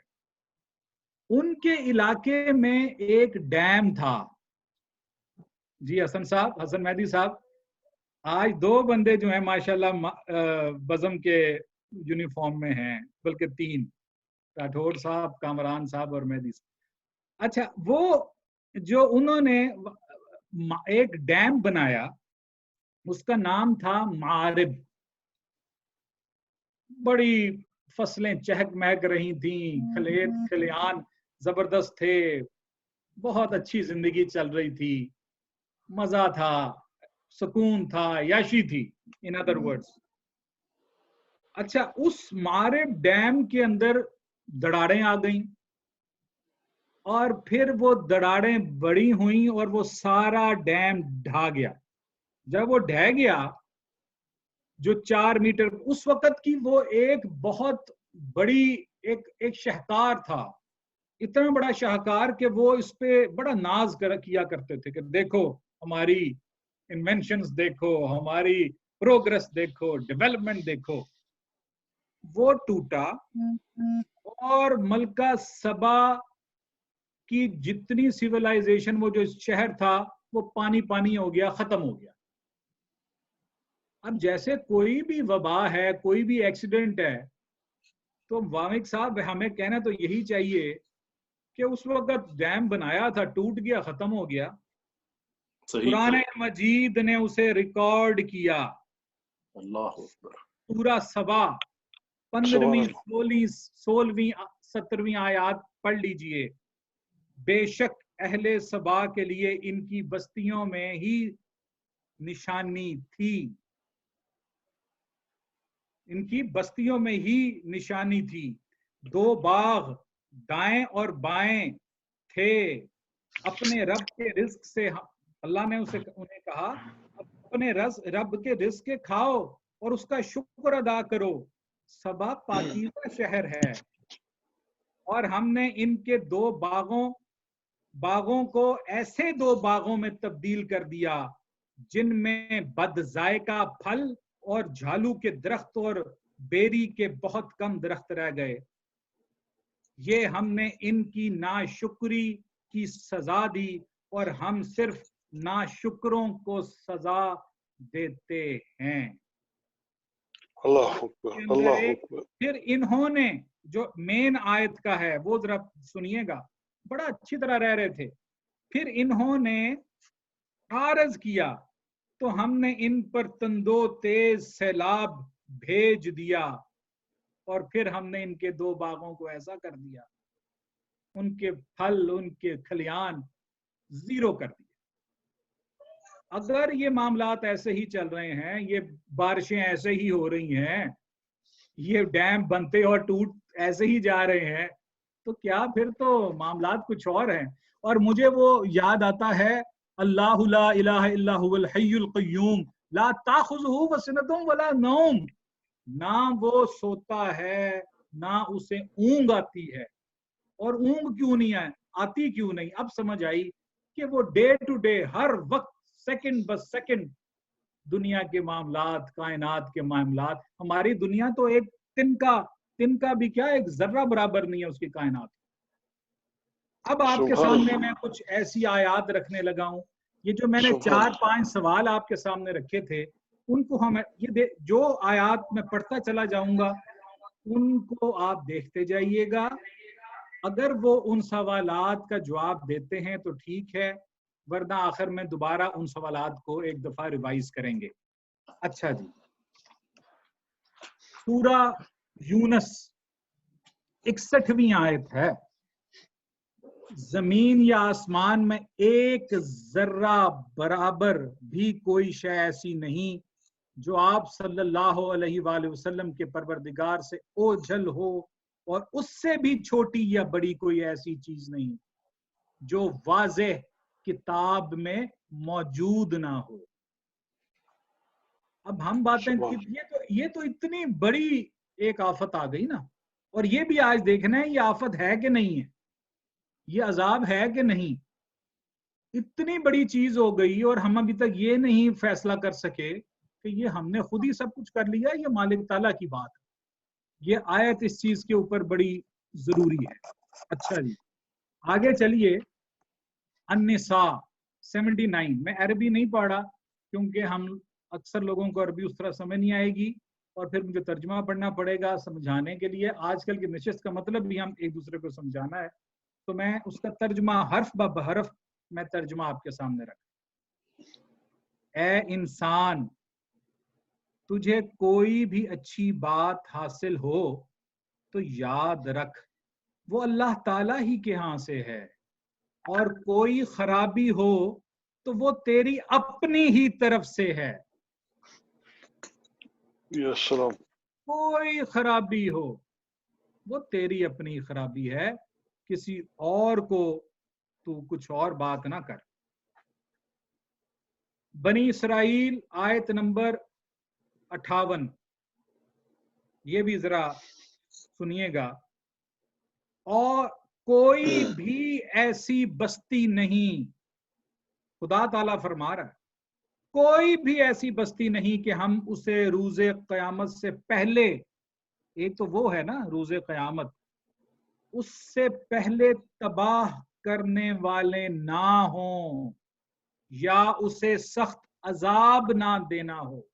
उनके इलाके में एक डैम था। जी हसन साहब, हसन मेहदी साहब, आज 2 बंदे जो हैं माशाल्लाह बज़म के यूनिफॉर्म में हैं, बल्कि 3, राठौड़ साहब, कामरान साहब और मेहदी साहब। अच्छा, वो जो उन्होंने एक डैम बनाया, उसका नाम था मारिब। बड़ी फसलें चहक महक रही थी, खलेत खलियान जबरदस्त थे, बहुत अच्छी जिंदगी चल रही थी, मजा था, सुकून था, याशी थी, इन अदर वर्ड्स। अच्छा, उस मारिब डैम के अंदर दरारें आ गईं, और फिर वो दरारें बड़ी हुई और वो सारा डैम ढह गया। जब वो ढह गया, जो 4 मीटर उस वक्त की, वो एक बहुत बड़ी एक शाहकार था, इतना बड़ा शाहकार कि वो इस पे बड़ा नाज किया करते थे कि देखो हमारी इन्वेंशंस, देखो हमारी प्रोग्रेस, देखो डेवलपमेंट, देखो। वो टूटा और मलका सबा की जितनी सिविलाइजेशन, वो जो शहर था, वो पानी पानी हो गया, खत्म हो गया। अब जैसे कोई भी वबा है, कोई भी एक्सीडेंट है, तो वामिक साहब हमें कहना तो यही चाहिए कि उस वक्त डैम बनाया था, टूट गया, खत्म हो गया, कुरान मजीद ने उसे रिकॉर्ड किया। अल्लाह अकबर। पूरा सबा 15वीं 16वीं 17वीं आयत पढ़ लीजिए। बेशक अहले सबा के लिए इनकी बस्तियों में ही निशानी थी, इनकी बस्तियों में ही निशानी थी। 2 बाग दाएं और बाएं थे, अपने रब के रिज्क से अल्लाह ने उन्हें कहा, अपने रब के रिज्क के खाओ और उसका शुक्र अदा करो। सबा पाकीज़ा शहर है, और हमने इनके 2 बागों को ऐसे 2 बागों में तब्दील कर दिया जिनमें बदजायका फल और झालू के दरख्त और बेरी के बहुत कम दरख्त रह गए। ये हमने इनकी नाशुक्री की सजा दी, और हम सिर्फ नाशुक्रों को सजा देते हैं। अल्लाह अकबर, अल्लाह अकबर। फिर इन्होंने, जो मेन आयत का है वो जरा सुनिएगा, बड़ा अच्छी तरह रह रहे थे। फिर इन्होंने आरज किया तो हमने इन पर तंदो तेज सैलाब भेज दिया, और फिर हमने इनके 2 बागों को ऐसा कर दिया, उनके फल उनके खलियान जीरो कर दिए। अगर ये मामलात ऐसे ही चल रहे हैं, ये बारिशें ऐसे ही हो रही हैं, ये डैम बनते और टूट ऐसे ही जा रहे हैं, तो क्या फिर तो मामलात कुछ और हैं। और मुझे वो याद आता है, अल्लाहु ला इलाहा इल्ला हुवल हय्युल क़य्यूम ला ताखुज़ुहु वसिनतुम वला नौम, ना वो सोता है ना उसे ऊंग आती है। और ऊंग क्यों नहीं आती क्यों नहीं, अब समझ आई कि वो डे टू डे, हर वक्त, सेकंड ब सेकंड दुनिया के मामलात, कायनात के मामलात। हमारी दुनिया तो एक तिनका भी क्या, एक जर्रा बराबर नहीं है उसकी कायनात। अब आपके सामने मैं कुछ ऐसी आयात रखने लगा हूं, ये जो मैंने 4-5 सवाल आपके सामने रखे थे, उनको हम जो आयात में पढ़ता चला जाऊंगा उनको आप देखते जाइएगा। अगर वो उन सवालात का जवाब देते हैं तो ठीक है, वरना आखिर में दोबारा उन सवालात को एक दफा रिवाइज करेंगे। अच्छा जी, सूरा यूनस 61वीं आयत है। जमीन या आसमान में एक जर्रा बराबर भी कोई शय ऐसी नहीं जो आप सल्लल्लाहु अलैहि वसल्लम के परवरदिगार से ओझल हो, और उससे भी छोटी या बड़ी कोई ऐसी चीज नहीं जो वाज़ेह किताब में मौजूद ना हो। अब हम बातें, ये तो इतनी बड़ी एक आफत आ गई ना, और ये भी आज देखना है ये आफत है कि नहीं है, ये अजाब है कि नहीं। इतनी बड़ी चीज हो गई और हम अभी तक ये नहीं फैसला कर सके कि ये हमने खुद ही सब कुछ कर लिया, ये मालिक ताला की बात है। ये आयत इस चीज के ऊपर बड़ी जरूरी है। अच्छा जी, आगे चलिए। अन्निसा 79, मैं अरबी नहीं पढ़ा क्योंकि हम अक्सर लोगों को अरबी उस तरह समझ नहीं आएगी, और फिर मुझे तर्जुमा पढ़ना पड़ेगा समझाने के लिए। आजकल की नशिस्त का मतलब भी हम एक दूसरे को समझाना है, तो मैं उसका तर्जुमा हर्फ ब हर्फ मैं तर्जुमा आपके सामने रख। ए इंसान, तुझे कोई भी अच्छी बात हासिल हो तो याद रख वो अल्लाह ताला ही के यहाँ से है, और कोई खराबी हो तो वो तेरी अपनी ही तरफ से है। कोई खराबी हो वो तेरी अपनी खराबी है, किसी और को तू कुछ और बात ना कर। बनी इसराइल आयत नंबर 58, ये भी जरा सुनिएगा। और कोई भी ऐसी बस्ती नहीं, खुदा ताला फरमा रहा है, कोई भी ऐसी बस्ती नहीं कि हम उसे रूज़े क़यामत से पहले, एक तो वो है ना रूज़े क़यामत, उससे पहले तबाह करने वाले ना हो या उसे सख्त अजाब ना देना हो।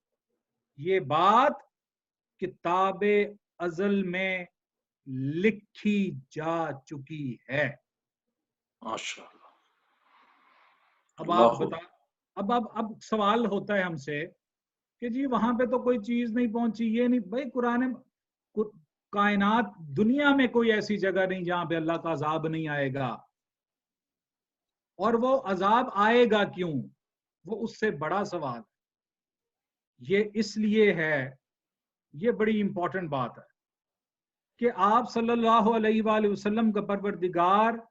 ये बात किताबे अज़ल में लिखी जा चुकी है। माशाअल्लाह। अब आप बता, अब सवाल होता है हमसे कि जी वहां पे तो कोई चीज नहीं पहुंची, ये नहीं। भाई कुरान, कायनात दुनिया में कोई ऐसी जगह नहीं जहां पे अल्लाह का अजाब नहीं आएगा, और वो अजाब आएगा क्यों, वो उससे बड़ा सवाल। ये इसलिए है, ये बड़ी इंपॉर्टेंट बात है कि आप सल्लल्लाहु अलैहि वसल्लम का परवरदिगार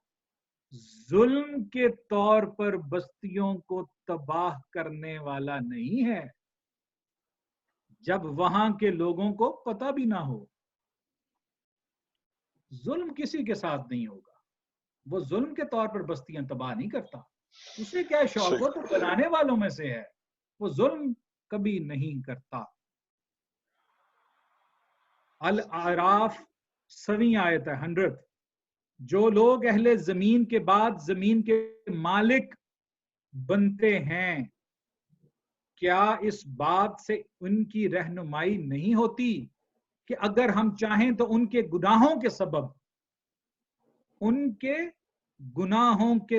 जुल्म के तौर पर बस्तियों को तबाह करने वाला नहीं है जब वहां के लोगों को पता भी ना हो। जुल्म किसी के साथ नहीं होगा, वो जुल्म के तौर पर बस्तियां तबाह नहीं करता। उसे क्या शौक हो, तो बनाने वालों में से है, वो जुल्म कभी नहीं करता। अल आराफ 7वीं आयत है, 100। जो लोग अहले जमीन के बाद जमीन के मालिक बनते हैं क्या इस बात से उनकी रहनुमाई नहीं होती कि अगर हम चाहें तो उनके गुनाहों के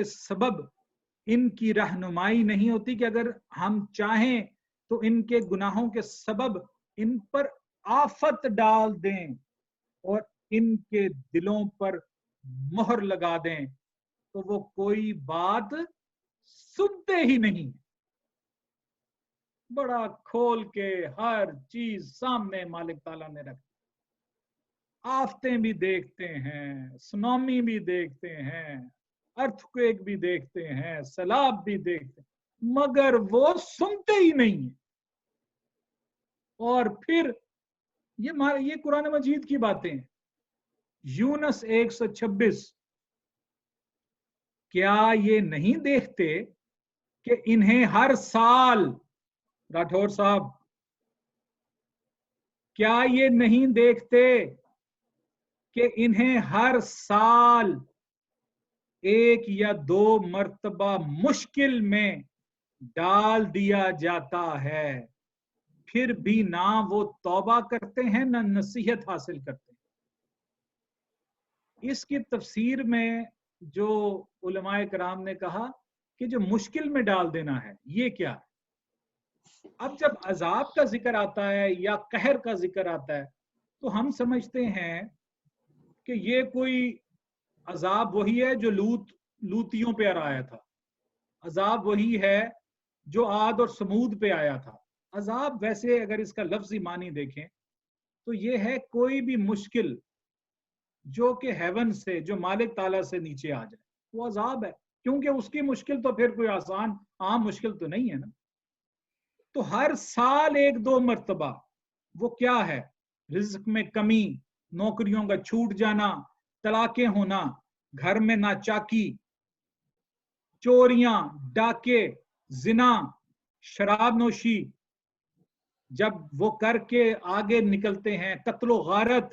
सबब इनकी रहनुमाई नहीं होती, कि अगर हम चाहें तो इनके गुनाहों के सबब इन पर आफत डाल दें और इनके दिलों पर मोहर लगा दें तो वो कोई बात सुनते ही नहीं। बड़ा खोल के हर चीज सामने मालिक ताला ने रखी। आफतें भी देखते हैं, सुनामी भी देखते हैं, अर्थक्वेक भी देखते हैं, सैलाब भी देखते हैं, मगर वो सुनते ही नहीं है। और फिर ये कुरान मजीद की बातें हैं। यूनस 126, क्या ये नहीं देखते कि इन्हें हर साल, राठौर साहब, क्या ये नहीं देखते कि इन्हें हर साल 1 या 2 मर्तबा मुश्किल में डाल दिया जाता है, फिर भी ना वो तौबा करते हैं ना नसीहत हासिल करते हैं। इसकी तफसीर में जो उलमाए कराम ने कहा कि जो मुश्किल में डाल देना है ये क्या है। अब जब अजाब का जिक्र आता है या कहर का जिक्र आता है तो हम समझते हैं कि ये कोई अजाब वही है जो लूतियों पे आया था, अजाब वही है जो आद और समूद पे आया था। अजाब वैसे अगर इसका लफ्जी मानी देखें तो ये है कोई भी मुश्किल जो कि हेवन से, जो मालिक ताला से नीचे आ जाए, वो अजाब है, क्योंकि उसकी मुश्किल तो फिर कोई आसान आम मुश्किल तो नहीं है ना। तो हर साल 1-2 मर्तबा वो क्या है, रिज्क में कमी, नौकरियों का छूट जाना, तलाकें होना, घर में नाचाकी, चोरियां, डाके, जिना, शराब नोशी, जब वो करके आगे निकलते हैं, कत्लो गारत,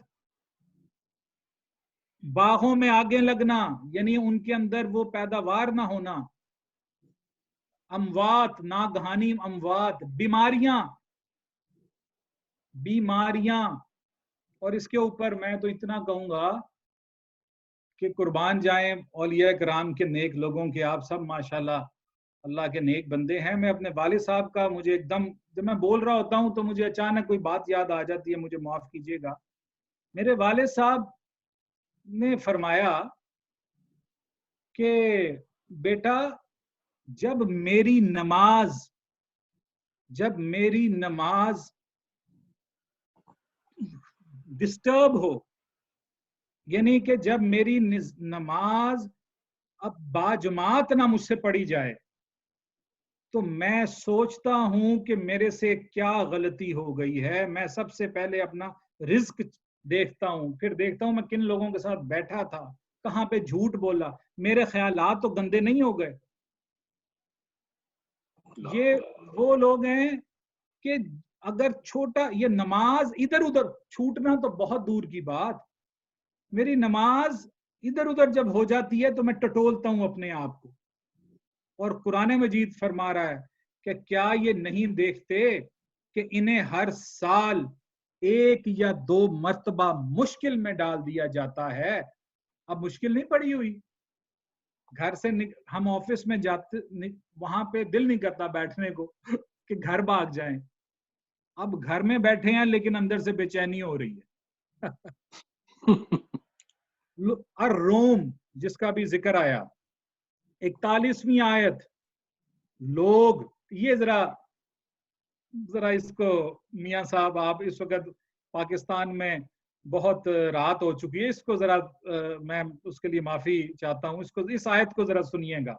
बागों में आगे लगना, यानी उनके अंदर वो पैदावार ना होना, अमवात, नागहानी अमवात, बीमारियां। और इसके ऊपर मैं तो इतना कहूंगा कि कुर्बान जाएं औलिया कराम के नेक लोगों के, आप सब माशाल्लाह अल्लाह के नेक बंदे हैं। मैं अपने वालिद साहब का, मुझे एकदम जब मैं बोल रहा होता हूं तो मुझे अचानक कोई बात याद आ जाती है, मुझे माफ कीजिएगा। मेरे वालिद साहब ने फरमाया कि बेटा जब मेरी नमाज डिस्टर्ब हो, यानी कि जब मेरी नमाज अब बाजमात ना मुझसे पढ़ी जाए, तो मैं सोचता हूं कि मेरे से क्या गलती हो गई है। मैं सबसे पहले अपना रिस्क देखता हूं, फिर देखता हूं मैं किन लोगों के साथ बैठा था, कहां पे झूठ बोला, मेरे ख्यालात तो गंदे नहीं हो गए। ये वो लोग हैं कि अगर छोटा ये नमाज इधर उधर छूटना तो बहुत दूर की बात, मेरी नमाज इधर उधर जब हो जाती है तो मैं टटोलता हूं अपने आप को। और कुरान मजीद फरमा रहा है कि क्या ये नहीं देखते कि इन्हें हर साल 1 या 2 मर्तबा मुश्किल में डाल दिया जाता है। अब मुश्किल नहीं पड़ी हुई, घर से हम ऑफिस में जाते, वहां पे दिल नहीं करता बैठने को कि घर भाग जाएं। अब घर में बैठे हैं लेकिन अंदर से बेचैनी हो रही है। और रोम जिसका भी जिक्र आया, 41वीं आयत, लोग ये जरा इसको मियां साहब, आप इस वक्त पाकिस्तान में बहुत रात हो चुकी है, इसको जरा मैं उसके लिए माफी चाहता हूँ, इसको इस आयत को जरा सुनिएगा।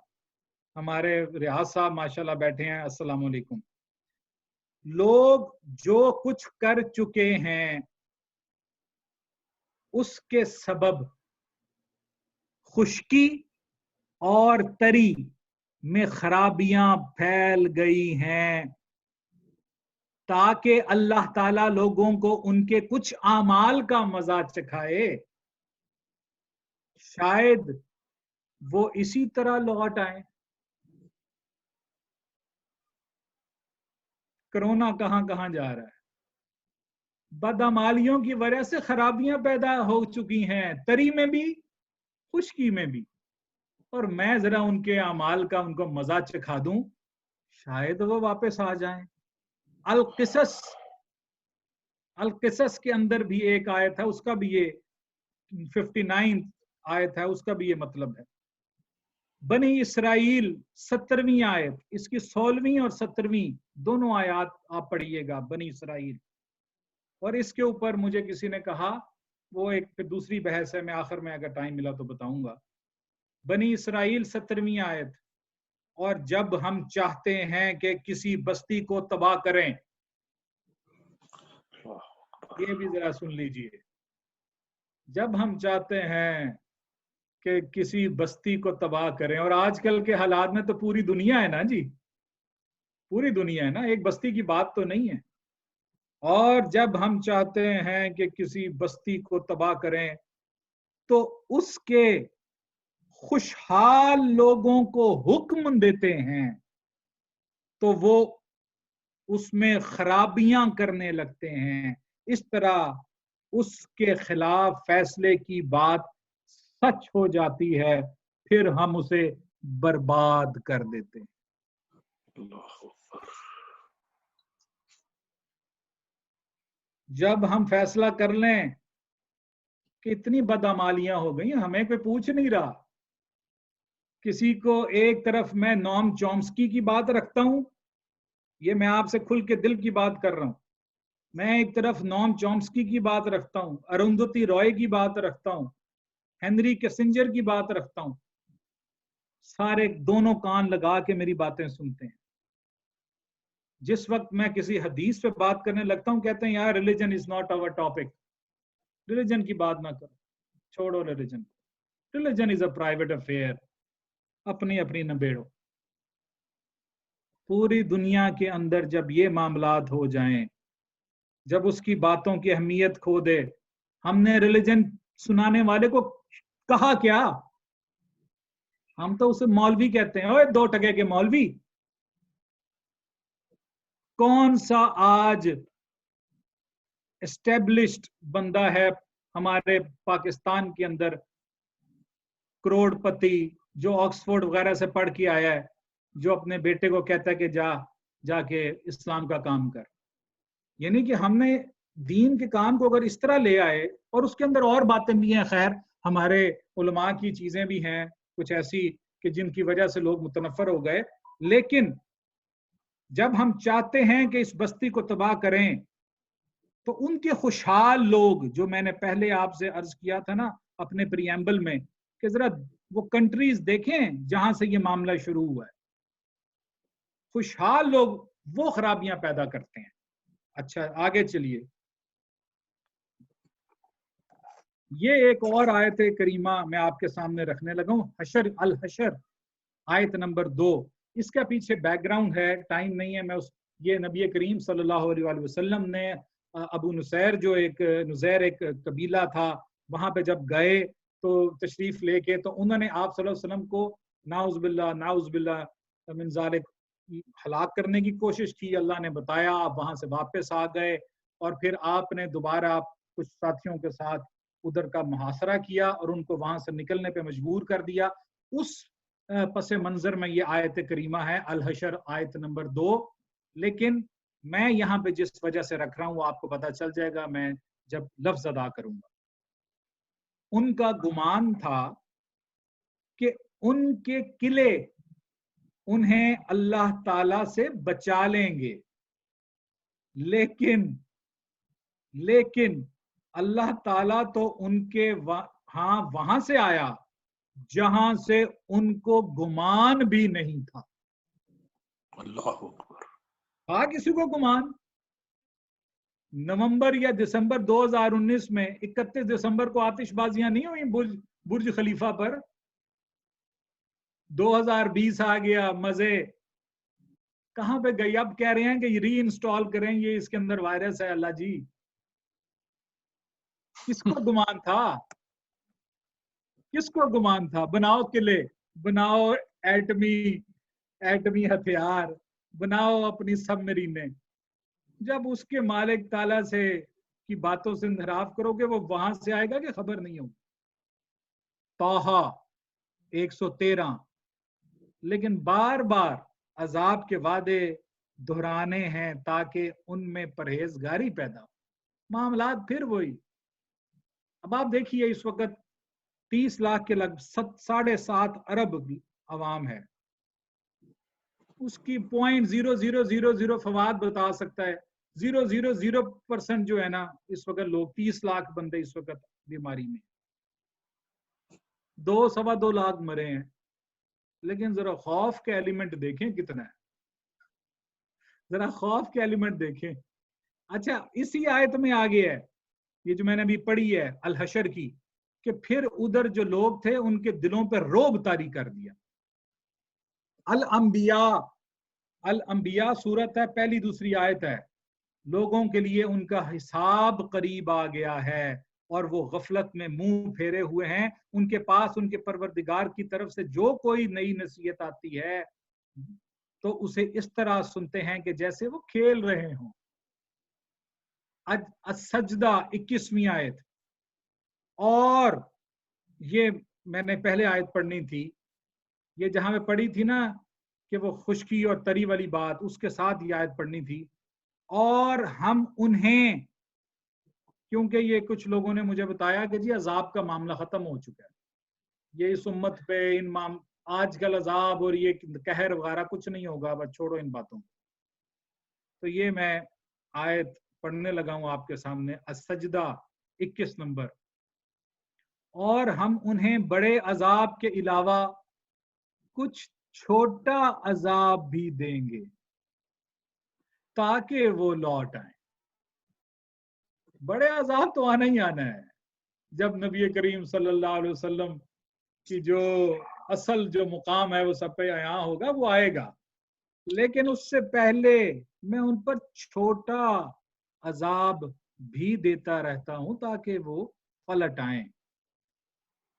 हमारे रियाज साहब माशाल्लाह बैठे हैं, अस्सलाम वालेकुम। लोग जो कुछ कर चुके हैं उसके सबब खुश्की और तरी में खराबियां फैल गई हैं, ताकि अल्लाह ताला लोगों को उनके कुछ आमाल का मजा चखाए। शायद वो इसी तरह लौट आए। कोरोना कहां कहां जा रहा है। बदअमालियों की वजह से खराबियां पैदा हो चुकी हैं, तरी में भी खुश्की में भी। और मैं जरा उनके अमाल का उनको मजा चखा दूं, शायद वो वापस आ जाएं। अल किसस के अंदर भी एक आयत है, उसका भी ये 59 आयत है, उसका भी ये मतलब है। बनी इसराइल 17वीं आयत, इसकी 16वीं और 17वीं दोनों आयत आप पढ़िएगा, बनी इसराइल। और इसके ऊपर मुझे किसी ने कहा, वो एक फिर दूसरी बहस है, मैं आखिर में अगर टाइम मिला तो बताऊंगा। बनी इसराइल 17वीं आयत, और जब हम चाहते हैं कि किसी बस्ती को तबाह करें, ये भी जरा सुन लीजिए, जब हम चाहते हैं कि किसी बस्ती को तबाह करें, और आजकल के हालात में तो पूरी दुनिया है ना जी, पूरी दुनिया है ना, एक बस्ती की बात तो नहीं है। और जब हम चाहते हैं कि किसी बस्ती को तबाह करें तो उसके खुशहाल लोगों को हुक्म देते हैं तो वो उसमें खराबियां करने लगते हैं। इस तरह उसके खिलाफ फैसले की बात सच हो जाती है, फिर हम उसे बर्बाद कर देते हैं। जब हम फैसला कर लें कि इतनी बदअमालियां हो गई, हमें कोई पूछ नहीं रहा। किसी को एक तरफ मैं नोम चॉम्स्की की बात रखता हूं, ये मैं आपसे खुल के दिल की बात कर रहा हूं, मैं एक तरफ नोम चॉम्स्की की बात रखता हूं, अरुंधति रॉय की बात रखता हूं, हेनरी किसिंजर की बात रखता हूं, सारे दोनों कान लगा के मेरी बातें सुनते हैं। जिस वक्त मैं किसी हदीस पे बात करने लगता हूं, कहते हैं यार religion is not our topic, religion की बात ना करो, छोड़ो religion, religion is a private affair, अपनी अपनी नबेड़ो। पूरी दुनिया के अंदर जब ये मामलात हो जाएं, जब उसकी बातों की अहमियत खो दे, हमने रिलीजन सुनाने वाले को कहा क्या? हम तो उसे मौलवी कहते हैं, ओए 2 टके के मौलवी। कौन सा आज एस्टेब्लिश्ड बंदा है हमारे पाकिस्तान के अंदर, करोड़पति, जो ऑक्सफोर्ड वगैरह से पढ़ के आया है, जो अपने बेटे को कहता है कि जाके इस्लाम का काम कर? यानी कि हमने दीन के काम को अगर इस तरह ले आए, और उसके अंदर और बातें भी हैं, खैर हमारे उलमा की चीजें भी हैं कुछ ऐसी कि जिनकी वजह से लोग मुतनफर हो गए, लेकिन जब हम चाहते हैं कि इस बस्ती को तबाह करें तो उनके खुशहाल लोग, जो मैंने पहले आपसे अर्ज किया था ना अपने प्रीएम्बल में, कि जरा वो कंट्रीज देखें जहां से ये मामला शुरू हुआ है, खुशहाल लोग वो खराबियां पैदा करते हैं। अच्छा आगे चलिए, ये एक और आयत करीमा मैं आपके सामने रखने लगा हूं, हशर अल हशर आयत नंबर 2। इसका पीछे बैकग्राउंड है, टाइम नहीं है, मैं ये नबी करीम सल्लल्लाहु अलैहि वसल्लम ने अबू नुसैर, जो नुज़ैर एक कबीला था, वहां पे जब गए तो तशरीफ लेके, तो उन्होंने आप सल्लल्लाहु अलैहि वसल्लम को नाउज़ मिन ज़ालिक हलाक करने की कोशिश की। अल्लाह ने बताया, आप वहां से वापस आ गए, और फिर आपने दोबारा कुछ साथियों के साथ उधर का मुहासरा किया और उनको वहां से निकलने पे मजबूर कर दिया। उस पस मंजर में ये आयत करीमा है, अल हशर आयत नंबर 2। लेकिन मैं यहाँ पे जिस वजह से रख रहा हूँ वो आपको पता चल जाएगा मैं जब लफ्ज अदा करूंगा। उनका गुमान था कि उनके किले उन्हें अल्लाह ताला से बचा लेंगे, लेकिन अल्लाह ताला तो उनके वहां से आया जहां से उनको गुमान भी नहीं था। अल्लाह अकबर। था किसी को गुमान? नवंबर या दिसंबर 2019 में 31 दिसंबर को आतिशबाजियां नहीं हुई बुर्ज खलीफा पर? 2020 आ गया, मजे कहां पे गई? अब कह रहे हैं कि री इंस्टॉल करें, ये इसके अंदर वायरस है। अल्लाह जी, किसको गुमान था? किसको गुमान था? बनाओ किले, बनाओ एटमी हथियार, बनाओ अपनी सबमरीनें, जब उसके मालिक ताला से की बातों से इंहराफ करोगे वो वहां से आएगा कि खबर नहीं होगी। तौहा 113। लेकिन बार बार अजाब के वादे दोहराने हैं ताकि उनमें परहेजगारी पैदा हो। मामलात फिर वही। अब आप देखिए इस वक्त 30 लाख के लगभग 7.5 अरब आवाम है, उसकी 0.0000 फवाद बता सकता है। 0.00% जो है ना इस वक्त लोग 30 लाख बंदे इस वक्त बीमारी में, 2-2.25 लाख मरे हैं। लेकिन जरा खौफ के एलिमेंट देखें कितना है, जरा खौफ के एलिमेंट देखें। अच्छा इसी आयत में आगे है ये जो मैंने अभी पढ़ी है अल हशर की, कि फिर उधर जो लोग थे उनके दिलों पर रोब तारी कर दिया। अल अंबिया सूरत है, पहली दूसरी आयत है। लोगों के लिए उनका हिसाब करीब आ गया है और वो गफलत में मुंह फेरे हुए हैं। उनके पास उनके परवरदिगार की तरफ से जो कोई नई नसीहत आती है तो उसे इस तरह सुनते हैं कि जैसे वो खेल रहे हों। सजदा 21वीं आयत। और ये मैंने पहले आयत पढ़नी थी, ये जहां में पढ़ी थी ना कि वो खुशकी और तरी वाली बात, उसके साथ ये आयत पढ़नी थी। और हम उन्हें, क्योंकि ये कुछ लोगों ने मुझे बताया कि जी अजाब का मामला खत्म हो चुका है, ये इस उम्मत पे आजकल अजाब और ये कहर वगैरह कुछ नहीं होगा, बस छोड़ो इन बातों को। तो ये मैं आयत पढ़ने लगा हूं आपके सामने, सजदा 21 नंबर। और हम उन्हें बड़े अजाब के अलावा कुछ छोटा अजाब भी देंगे ताकि वो लौट आए। बड़े अजाब तो आना ही आना है, जब नबी करीम सल्लल्लाहु अलैहि वसल्लम की जो असल जो मुकाम है वो सब पे यहाँ होगा, वो आएगा। लेकिन उससे पहले मैं उन पर छोटा अजाब भी देता रहता हूं ताकि वो पलट आए।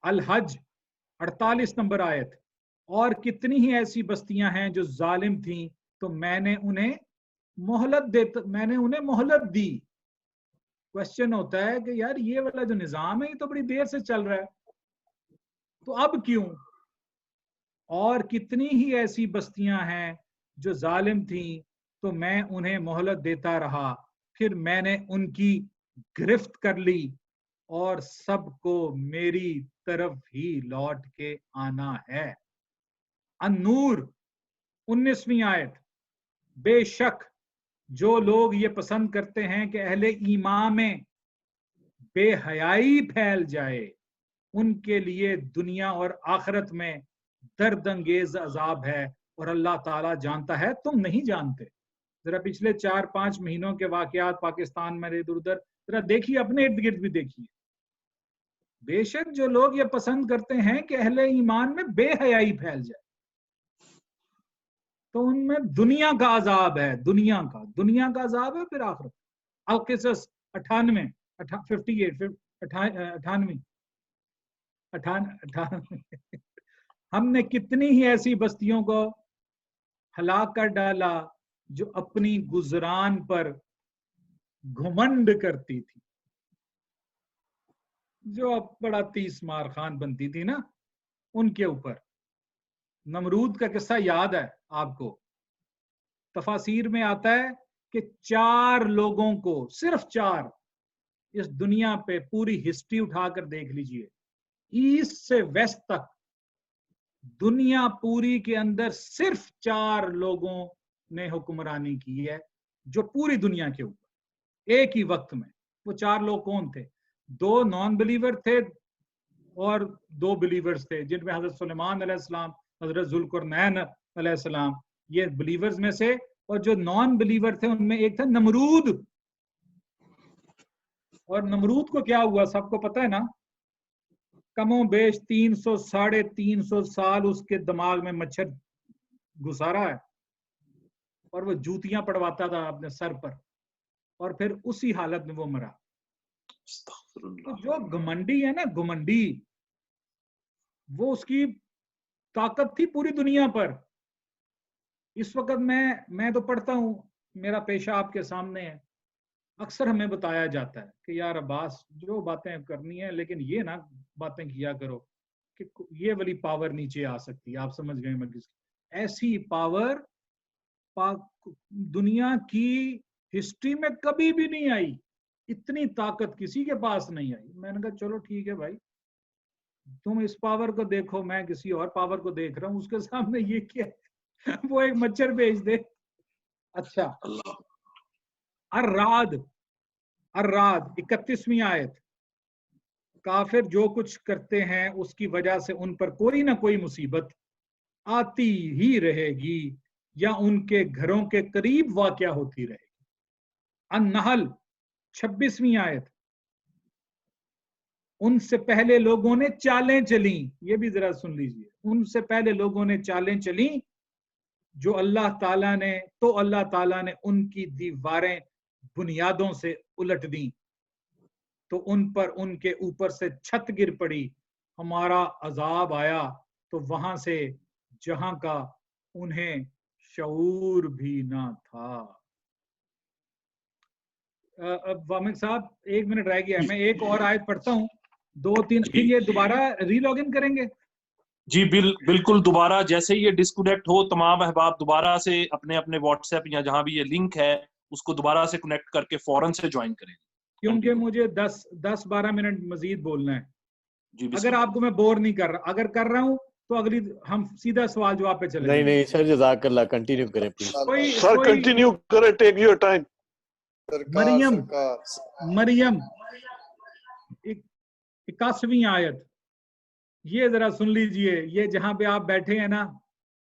अल हज 48 नंबर आयत। और कितनी ही ऐसी बस्तियां हैं जो जालिम थीं तो मैंने उन्हें मोहलत दी। क्वेश्चन होता है कि यार ये वाला जो निजाम है ये तो बड़ी देर से चल रहा है, तो अब क्यों? और कितनी ही ऐसी बस्तियां हैं जो जालिम थीं तो मैं उन्हें मोहलत देता रहा, फिर मैंने उनकी गिरफ्त कर ली और सबको मेरी तरफ ही लौट के आना है। अन-नूर 19वीं आयत। बेशक जो लोग ये पसंद करते हैं कि अहले ईमान में बेहयाई फैल जाए, उनके लिए दुनिया और आखिरत में दर्दंगेज अजाब है और अल्लाह ताला जानता है, तुम नहीं जानते। जरा पिछले 4-5 महीनों के वाकयात पाकिस्तान में इधर उधर जरा देखिए, अपने इर्द गिर्द भी देखिए। बेशक जो लोग ये पसंद करते हैं कि अहले ईमान में बेहयाई फैल जाए, तो उनमें दुनिया का अजाब है, दुनिया का अजाब है, फिर आखिरत। अल-क़िसस 98 हमने कितनी ही ऐसी बस्तियों को हलाक कर डाला जो अपनी गुजरान पर घुमंड करती थी, जो अब बड़ा 30 मार खान बनती थी ना उनके ऊपर। नमरूद का किस्सा याद है आपको? तफासीर में आता है कि 4 लोगों को, सिर्फ 4, इस दुनिया पे पूरी हिस्ट्री उठाकर देख लीजिए, ईस्ट से वेस्ट तक दुनिया पूरी के अंदर सिर्फ 4 लोगों ने हुक्मरानी की है, जो पूरी दुनिया के ऊपर एक ही वक्त में। वो 4 लोग कौन थे? 2 नॉन बिलीवर थे और 2 बिलीवर्स थे, जिनमें हजरत सुलेमान अलैहिस्सलाम, हजरत जुल्करनैन अलैहिस्सलाम, ये बिलीवर्स में से। और जो नॉन बिलीवर थे उनमें एक था नमरूद। और नमरूद को क्या हुआ सबको पता है ना, कमो बेश 300-350 साल उसके दिमाग में मच्छर घुसा रहा है और वो जूतियां पड़वाता था अपने सर पर, और फिर उसी हालत में वो मरा। तो जो घमंडी है ना, घमंडी, वो उसकी ताकत थी पूरी दुनिया पर। इस वक्त मैं तो पढ़ता हूँ, मेरा पेशा आपके सामने है। अक्सर हमें बताया जाता है कि यार अब्बास जो बातें करनी है लेकिन ये ना बातें किया करो कि ये वाली पावर नीचे आ सकती है। आप समझ गए मैं किस ऐसी पावर दुनिया की हिस्ट्री में कभी भी नहीं आई, इतनी ताकत किसी के पास नहीं आई। मैंने कहा चलो ठीक है भाई, तुम इस पावर को देखो, मैं किसी और पावर को देख रहा हूं, उसके सामने ये क्या है? वो एक मच्छर भेज दे। अच्छा, अर्राद 31वीं आयत, काफिर जो कुछ करते हैं उसकी वजह से उन पर कोई ना कोई मुसीबत आती ही रहेगी या उनके घरों के करीब वाक़या होती रहेगी। अन-नहल 26वीं आयत, उनसे पहले लोगों ने चालें चली, ये भी जरा सुन लीजिए, उनसे पहले लोगों ने चालें चली जो अल्लाह ताला ने उनकी दीवारें बुनियादों से उलट दी, तो उन पर उनके ऊपर से छत गिर पड़ी, हमारा अजाब आया तो वहां से जहां का उन्हें शऊर भी ना था। वामिक साहब 1 मिनट रह गया, मैं एक और आयत पढ़ता हूँ, 2-3 फिर ये दोबारा रीलॉग इन करेंगे। जी बिल्कुल, दोबारा जैसे ही ये डिस्कनेक्ट हो तमाम अहबाब दोबारा से अपने अपने व्हाट्सएप या जहां भी ये लिंक है उसको दोबारा से कनेक्ट करके फौरन से ज्वाइन करें, क्योंकि मुझे 10-12 मिनट मजीद बोलना है। जी अगर आपको मैं बोर नहीं कर रहा, अगर कर रहा हूँ तो अगली हम सीधा सवाल जवाब पे चले। नहीं सर, जज़ाकल्लाह, कंटिन्यू करें प्लीज। सर कंटिन्यू करें, टेक योर टाइम। मरियम 81वीं आयत, ये जरा सुन लीजिए, ये जहां पे आप बैठे हैं ना,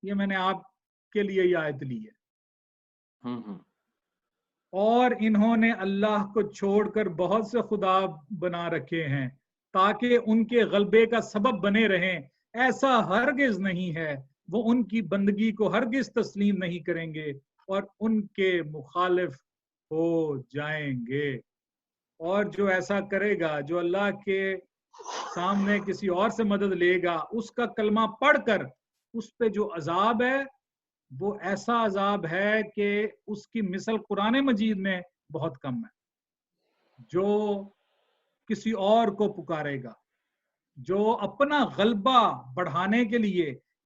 ये मैंने आपके लिए ये आयत ली है। और इन्होंने अल्लाह को छोड़कर बहुत से खुदा बना रखे हैं ताकि उनके गलबे का सबब बने रहें, ऐसा हरगिज नहीं है, वो उनकी बंदगी को हरगिज तस्लीम नहीं करेंगे और उनके मुखालिफ हो जाएंगे। और जो ऐसा करेगा, जो अल्लाह के सामने किसी और से मदद लेगा, उसका कलमा पढ़कर उस पे जो अजाब है वो ऐसा अजाब है कि उसकी मिसल कुरान मजीद में बहुत कम है। जो किसी और को पुकारेगा, जो अपना गलबा बढ़ाने के लिए